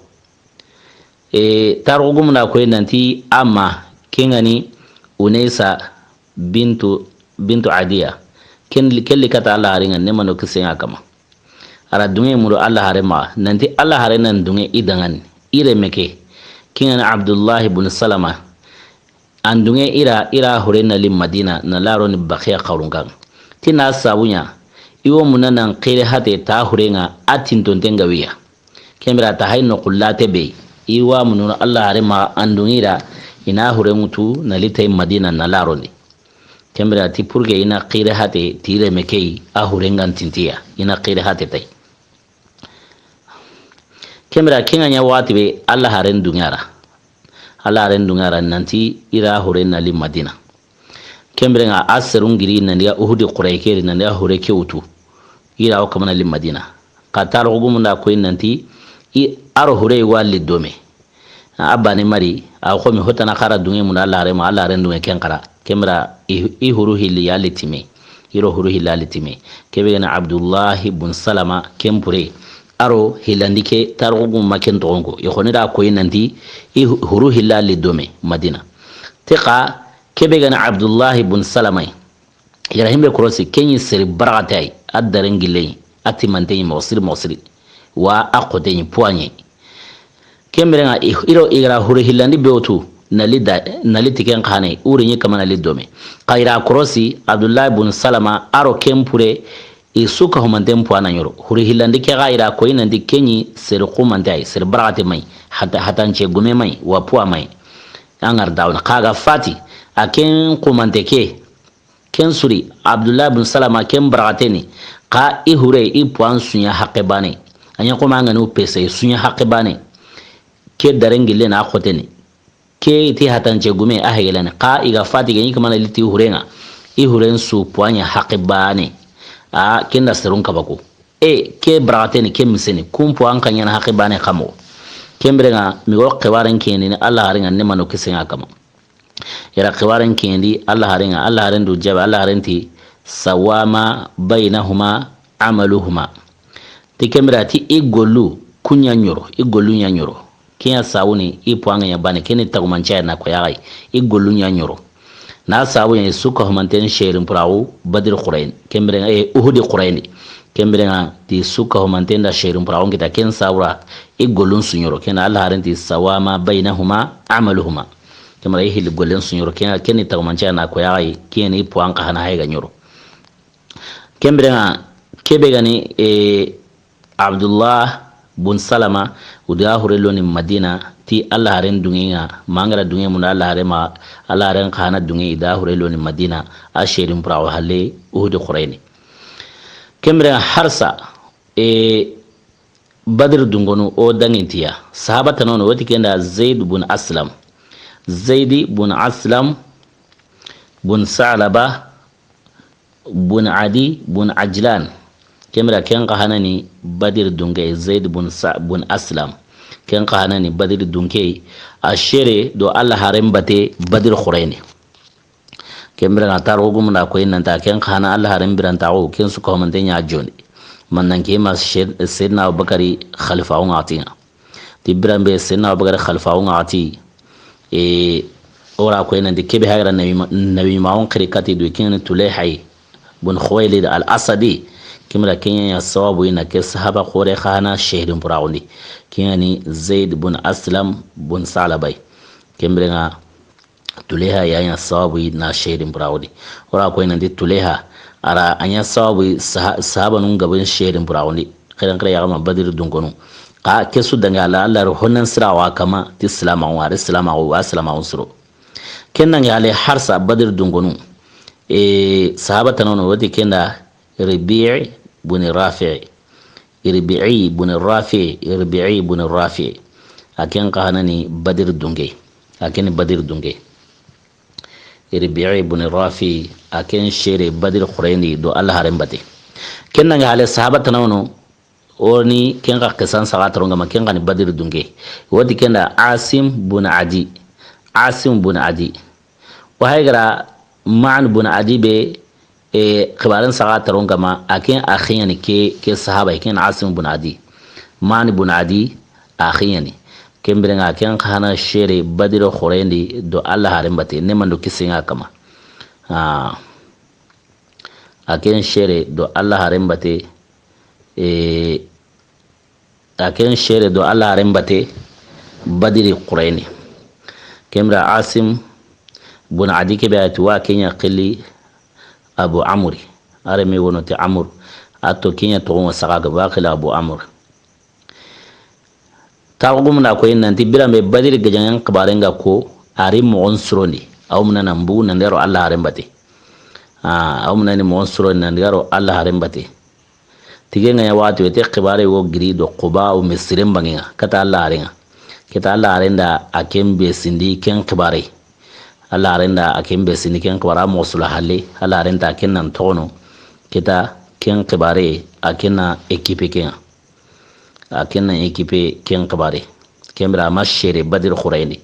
tarogum da ko nanti ama kengani Unesa bintu Adiya kelli kata Allah ringa nemano kisenga kama ara dunge muro Allah harema nanti Allah harena dunge idangan ire meke kingana Abdullah ibn Salama andunge ira horena lim Madina na laro ni bakhiya qawrungan tina sabunya iwo munanan qire hate ta horenga atin tontenga wiya kemira ta hayno qullate be iwa mununa Allah harema andungira ina horemutu na litay Madina na laro ni kemira ti purge ina qire hate tire meke a horengan tintiya ina qire hate tay kemira kinga nya wati be Allah haren dungara nanti ira hore na li Madina kemira nga aserungiri nandiya uhudi quraykeri nandiya hore kewtu ira o kamana li Madina qatar gumunda ko nanti aro hore wali dome abane mari a ko mi hotana khara dunge mun Allah haren dunge ken qara kemira i huru hilli yalitime iro huru hilalitime kebe na Abdullah ibn Salama kempure aro hilandike tarugum maken tongo ikhonira ko nanti huru hilali dome Madina tiqa kebe gana Abdullah ibn Salama yarahimbe krosi kenyi seri baragatay addarengile atimanteni mawsiri wa aqoteni poanye kemrenga iro igra huru hilandi beotu naliti ken khane urinyi kama nalid dome qaira krosi Abdullah ibn Salama aro kempure isuka humantem puana nyoro huri hilandi ke gaira ko inandi kenyi ser qumandai ser barate mai hata nche gume mai wa puwa mai angar dauna kaga fati aken qumante ken suri Abdullah ibn Salama ken barate ni ka i hure i puan sunya haqibane anya ko manga no pese sunya haqibane ke darengile na khoteni ke ti hata nche gume ahelane ka iga fati genyi kamana liti hurenga i huren su puanya haqibane kenda serun kabako ke bragateni ke miseni kumpo an kanyana haqibane kamo kembrenga migo qewaren keni ni Allah haringa ne mano kisenga kama yara qewaren keni Allah harin du jaba Allah harinti sawama bainahuma amaluhuma tikemrati igolu kunya nyoro kiya sawuni ipoanga ya bane keni tagumancha na ko yagai igolu nya nyoro na sabu ya suka humanten sherin purawu badir qurain kembrenga uhudi qurain kembrenga ti suka humanten da sherin purawu kita ken sawra igolun sunyoro ken Allah harinti sawama bainahuma amaluhuma kemra hil golun sunyoro ken tagumancha na ko yagai ken ipoanga hana hayga nyoro kembrenga kebegani Abdullah bun Salama uda hurelo ni Madina ti Allah haren dungiya mangara dungiya mun Allah haren khana dungiya ida hurelo ni Madina asherin prawo halle uhud quraini kemra harsa badr dungonu o dangintiya sahaba tanono wati kenda Zaid ibn Aslam zaidi bun aslam bun salaba bun adi bun ajlan kemra ken qahanani badir dunge zaid bun aslam ken qahanani badir dunge ashere do Allah haren bate badir khuraini kemra na taro gumna ko inanta ken qahana Allah haren biranta o ken su ko man denya joni man nan ke ma sayyidina abubakari khalifa on atina tibran be sayyidina abubakari khalifa on ati ora ko inanta kebe hagra nabi maun krikati do ken tulay bun khuwailid al asadi kimra kenya ya sawabu ina ke sahaba khore khana shehrin burawni kiyani zaid bun aslam bun salabai kimra nga tuleha ya sawabu na shehrin burawni ora ko ina di tuleha ara anya sawabu sahaba nun gaban shehrin burawni kiran kira ya ma badir dungonu ka kesu danga la Allah honan sirawa kama ti islama wa islama usro kennan ya le harsa badir dungonu sahaba tanono wati kenda ربيع بن الرافع ربيعي بن الرافع ربيعي بن الرافع أكين قهنني بدر دونجي أكين بدر دونجي ربيعي بن الرافع أكين شيري بدر خريني دو الله هرمبتي كن نجا على الصحابة تناونو ورني كين قصان سقط رونغا ما كين قاني بدر دونجي ودي كنا عاصم بن عدي عاصم بن عدي وهاي غرا معن بن عدي be khibaran saga taron gama akin akhiyani ke sahaba ken asim bun adi mani bun adi akhiyani kembere nga ken khana shere badiro khorendi do Allah harin bate ne mando kisinga kama aken shere do Allah harin bate aken shere do Allah harin bate badiri khorendi kembra asim bun adi ke bayatu wa kenya qili abu amri arame wonoti amr atto kinya to on saka bakila abu amr tawgum na ko nanti birambe badir gajan kabarenga ko ari mo on suroni awmuna nambu nandero Allah harembate awmuna ni mo on suroni nandero Allah harembate tigenga ya watu ete kabare wo grido quba o misrim banginga kata Allah harenga kita Allah harenda akembe sindi ken kabare Allah arenda akin be sini ken kabara mosula halle Allah arenda akin nan tono kita ken kabare akina ekipe ken akina ekipe ken kabare kembra mashere badir khuraini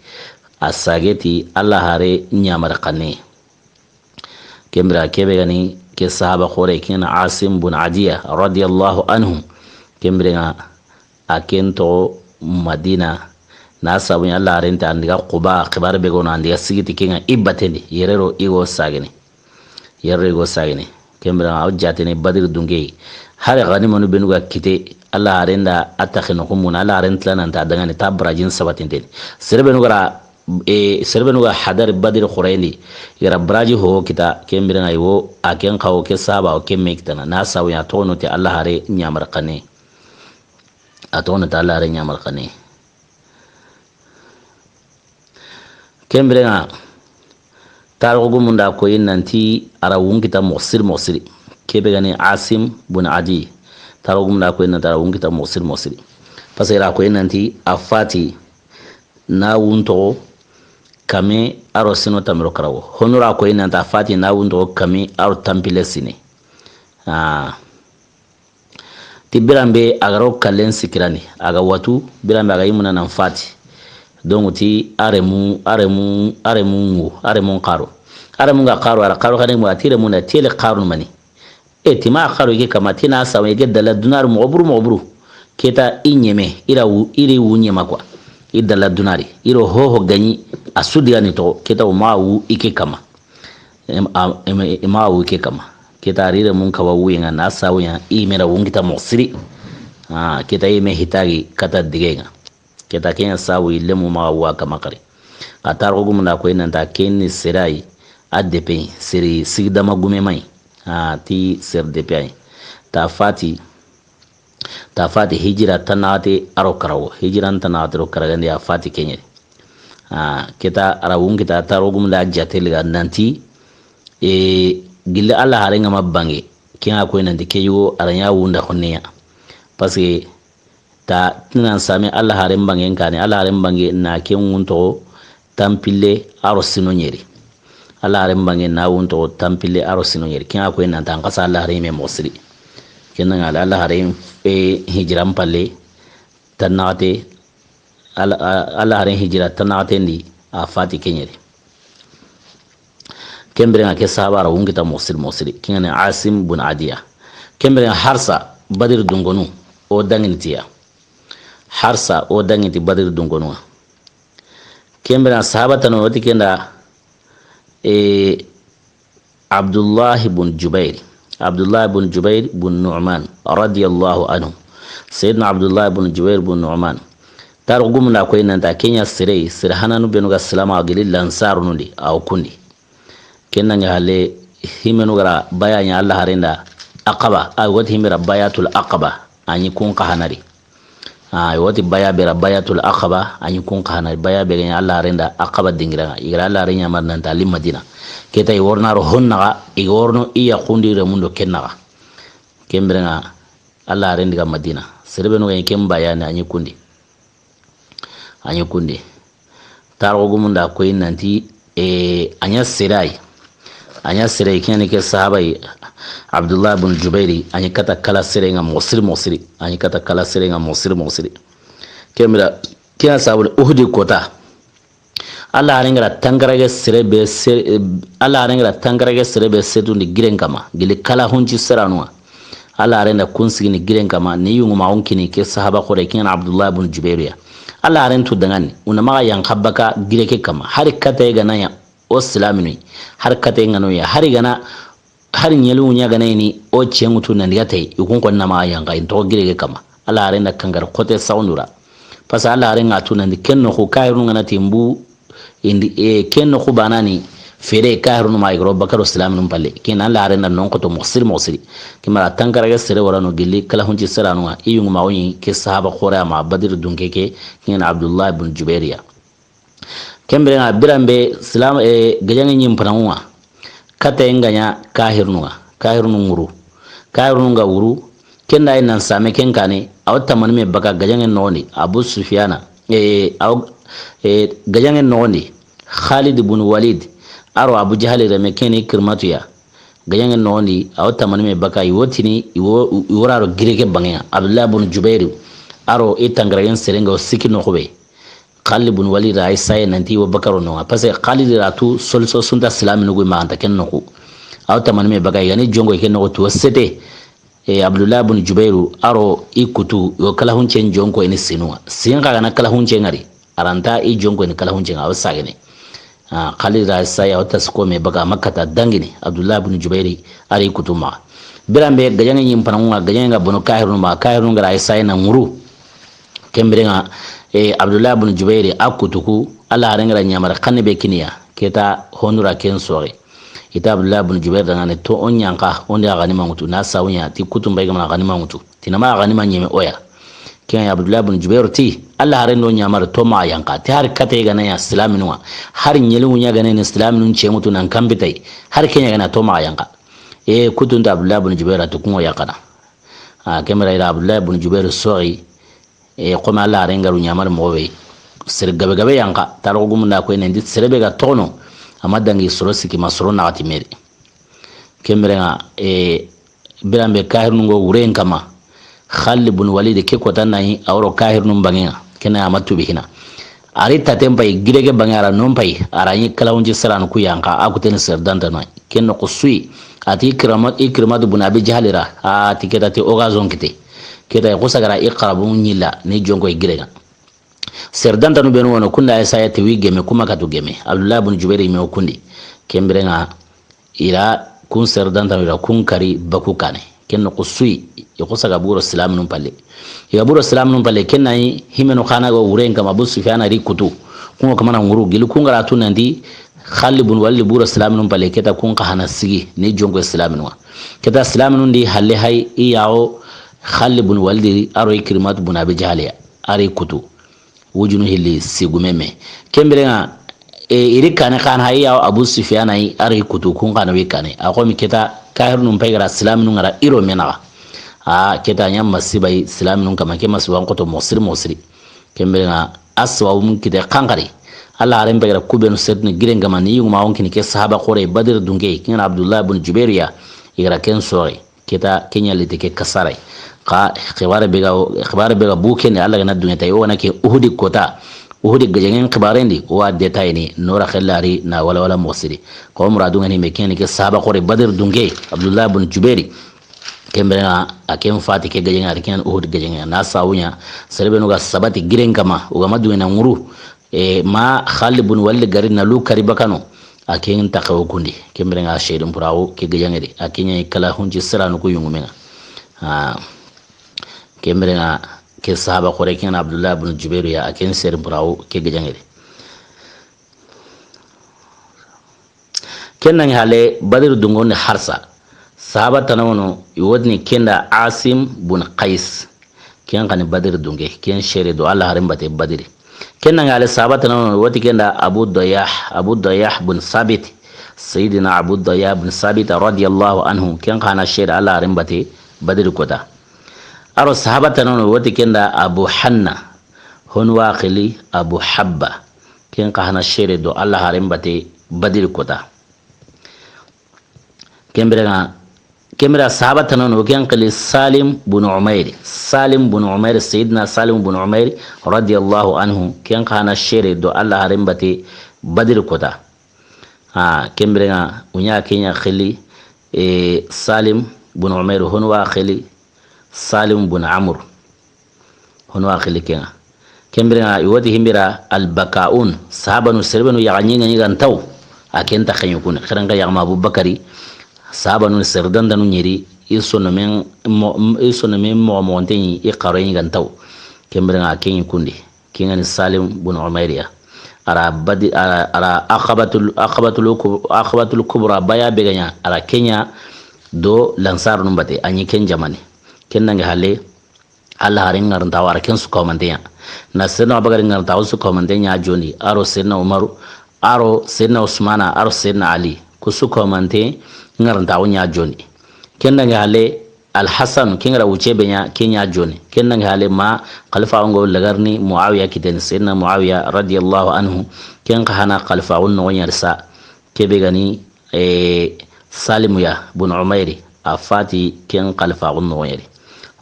asageti Allah hare nyamar qane kembra kebe gani ke sahaba khore ken asim bun adiya radiyallahu anhu kembra akin to madina na sabu Allah renta andiga quba khibar be gona andiga sigiti kinga ibateni yerero igo sagene kembra awjatene badir dunge hare gani manu benuga kite Allah renda atakhino kumuna Allah rentla nan ta dangane tabrajin sabatinde serbenuga hadar badir khuraini yara braji ho kita kembra ngayo aken kawo ke saba o kemme kitana na sabu ya tono te Allah hare nyamar qane atono ta Allah hare nyamar qane kembere nga targo munda ko nanti ara wungita mosir kebe gani asim bun adi targo munda ko nanti ara wungita mosir pasira ko nanti afati na wunto kame aro sino tamro karawo honora ko nanti afati na wunto kame aro tampile sine tibirambe agaro kalen sikirani aga watu birambe aga yimuna nan fati donc ti aremu qaro ga qaro ara qaro khane mo atire mo na tele qaro mani etima qaro ke kama tina sawe ke dala dunar mo obru keta inyeme iri wunyema kwa idala dunari iro ho ganyi asudi ani to keta o mawu ike kama mawu ike kama keta rire mun kawa wuyenga na sawe ya imera wungita mosiri keta ime hitagi kata digenga kita kenya sawi lemu mawa kama kare atar ko gumna ko inanta kenni sirai addepe siri sigdama gume mai ti ser depe ta fati hijira tanate aro karawo hijiran tanate ro karagande ya fati kenya kita arawun kita taro gumla jatel ga nanti gilla Allah harenga mabbange kinga ko inanta keyo aranya wunda khonneya parce que ta tinan sami Allah haren bangen kane Allah haren bange na ken wunto tampille aro sino nyeri Allah hare mbange na wonto tampille aro sino nyeri kin ko en tan kasa Allah hare me mosri kenan Allah hare hijram palle tanate Allah hare hijra tanate ndi a fati kenyeri kembere ke sahaba ra wungita mosri kin Asim bun Adiya kembere harsa badir dungonu o dangintiya harsa o dangiti badir dungonu kembere sahaba tan wati kenda Abdullah ibn Jubair bin Nu'man radiyallahu anhu sayyidina Abdullah ibn Jubair bin Nu'man tar gumna ko inanta kenya sire hananu benuga salama agili lansaru nundi aw kundi kenna ngale himenu gara bayanya Allah harenda aqaba ay wati himira bayatul aqaba anyi kun qahanari ay wati baya bera bayatul aqaba anyi kun qahanari baya be ganya Allah harenda aqaba dingira igra Allah renya marnan ta Madina keta i wornaro honnaga i worno iya khundire mundo kennaga kembrenga Allah harendiga Madina serbe no gany kem bayani anyi kundi targo gumunda ko inanti anya sirai kene ke sahabai Abdullah ibn Jubairi anyi kata kala sirenga mosri kembra kiya sabul uhdi kota Allah harengara tangarage serebe setu ni giren kama gili kala hunji seranwa Allah harenda kunsigi ni giren kama ni yungu maunkini ke sahaba kore kin Abdullah ibn Jubairiya Allah harentu dangani una maga yang khabaka gireke kama hari kata gana ya o islamini har kata ngano ya hari gana hari nyelu nya gana ni o chengutu nan yate yukun kon na maga yang ga into gireke kama Allah harenda kangar kote saundura pasa Allah harenga tunan kenno ko kayru ngana timbu indi kenno khubanani fere kahrunu ma igro bakaro islamin palle ken Allah arena non ko to mosri kimara tankara ga sere warano gilli kala hunji seranu iyung ma woni ke sahaba khora ma badir dunkeke ken Abdullah ibn Jubairiya kembre na birambe islam gajangi nyim panwa kata enganya kahirnu nguru nga wuru kenda ina same ken kane awta manme baka gajangi noni Abu Sufyana gajangen noni Khalid ibn Walid aro Abu Jahal reme keni kirmatuya gajangen noni awta manme baka yotini iworaro gireke bangya Abdullah ibn Jubair aro itangrayen serenga sikino khobe Khalid ibn Walid ay say nanti wa bakaro no parce que Khalid ratu solso sunta islamin go ma anta ken no awta manme baka yani jongo ken no to sete Abdullah ibn Jubair aro ikutu yo kala hunchen jongo eni sinua singa kana kala hunchen ngari aranta i jongo ni kala hunchen awsagene Khalid ra saya wata sko me baga makata dangini Abdullah ibn Jubair ari kutuma birambe gajange nyim panunga gajange bono kahirun ngara saya na nguru kembrenga Abdullah ibn Jubair akutuku ala rengara nyamara kanne be kiniya keta honura ken sore ita Abdullah ibn Jubair dangane to onyanka onde agani mangutu na sawnya ti kutumba igama agani mangutu tinama agani manyeme oya ken Abdullah ibn Jubair ti Allah harendo nyamar to ma yanka ti har kate gana ya islaminwa har nyelu nya gana ni islaminun ce mutu nan kambitai har kenya gana to ma yanka kutun da Abdullah ibn Jubair to kun yakana kemera ila Abdullah ibn Jubair sori kuma Allah harengaru nyamar mowe sir gabe yanka taro gumunda ko enen dit serebe ga tono amadangi soro siki masoro na atimere kemera birambe kahirnu go wuren kama Khalid ibn Walid ke ko tanai awro kahirnu bangenga kena amatu bihina arita tempai girege bangara nompai arani kala unji saran ku yanka akuten serdanta no kenno kusui ati ikramat ibn Abi Jahlira ati kedati ogazon kite keda ko sagara iqrabun nyilla ni jongo girega serdanta no benu wono kunda sayati wigeme kuma katu geme Abdullah ibn Jubair me okundi kembrenga ira kun serdanta ira kun kari baku kane kenno kusui ko saga buro islam num palle ya buro islam num palle kenai himeno khana go wuren kama Abu Sufyan ri kutu kuma kama na nguru gilu kun gara tunandi Khalid ibn Walid buro islam num palle keta kun ka hana sigi ni jongo islam num keta islam num di halle hay iyao Khalid ibn Walid aro ikrimat ibn Abi Jahl ari kutu wujunu hilli sigumeme kembrenga iri kane kan hay iyao Abu Sufyan ay ari kutu kun kana we kane akomi keta kahir num pegara islam num ngara iro menaga keta nyam masibai islam nun kama ke masuwan ko to mosri kembere na aswa mun kide kankari Allah aren begara kubenu sedni giren gamani yuma wonkin ke sahaba qore Badr dunge kin Abdullah ibn Jubairiya igara ken sore kita kenya lite ke kasarai ka khibare bega buke ne Allah na dunya tayi wana ke Uhud kota Uhud gajengen khibarendi wa detail ni nora khallari na wala musiri ko muradu ngani me ken ke sahaba qore Badr dunge Abdullah ibn Jubairi kembena akem fati ke gajenga ken Uhud gajenga na sawunya serbe no ga sabati giren kama uga madu na nguru ma Khalid ibn Walid garin na lu karibakano akin takaw kundi kembere nga shedum purawo ke gajangere akinya kala hunji siranu ko yungumenga kembere nga ke sahaba khore ken Abdullah ibn Jubair ya akin ser purawo ke gajangere kenna hale Badr dungonde harsa sahaba tanawono yodni kenda Asim ibn Qais ken kan Badr dunge ken shere do Allah harimbate Badr kenna ngale sabata non wati kenda Abu Dayah bin Sabit Sayyidina Abu Dayah bin Sabit radiyallahu anhu ken kana shira Allah rimbate Badr kota aro sahabata non wati kenda Abu Hanna honwa khili Abu Habba ken kana shira do Allah rimbate Badr kota kembera sahabata non ken khili Salim bin Umair Sayyidina Salim bin Umair radiyallahu anhu ken kana shere do Allah rimbate Badr kota kembera unya kenya khili Salim bin Umair honwa khili Salim bin Amr honwa khili kembera iwati himbira al-Bakaun sahabanu serbenu yaganyinga nyigantaw akenta khanyukuna khiranga yagma Abu Bakari sahaba nun serdan danu nyeri isono men mo monteni e qaroyin gantaw kembrenga kenyi kundi kingani Salim bin Umayriya ara akhabatul kubra baya beganya ara Kenya do lansar nun bate anyi ken jamani kennange halle Allah harin ngaranta war ken su komandenya na senna bagari ngaranta su komandenya joni aro senna Umaru aro senna Usmana aro senna Ali kusu komante ngaranta wonya joni kenna ngale Al-Hasan kingra wuce benya kenya joni kenna ngale ma khalifa ngo lagarni Muawiya kiten sayyidina Muawiya radiyallahu anhu ken khana khalifa wonno wonya rsa kebe gani Salim ya bin Umairi afati ken khalifa wonno wonya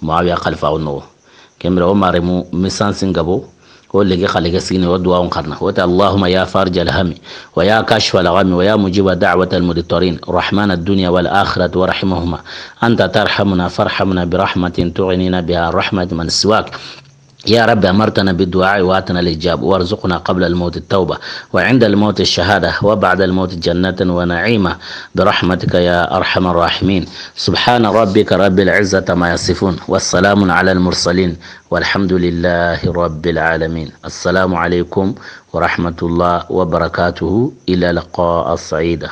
Muawiya khalifa wonno kemra o maremu misan singabo ولقي خلق سين ودعاء قرنا اللهم يا فارج الهم ويا كاشف الغم ويا مجيب دعوة المضطرين رحمن الدنيا والآخرة ورحمهما أنت ترحمنا فارحمنا برحمة تغنينا بها رحمة من سواك يا رب أمرتنا بالدعاء وآتنا الإجابة وارزقنا قبل الموت التوبة وعند الموت الشهادة وبعد الموت جنة ونعيمة برحمتك يا أرحم الراحمين سبحان ربك رب العزة ما يصفون والسلام على المرسلين والحمد لله رب العالمين السلام عليكم ورحمة الله وبركاته إلى لقاء السعيدة.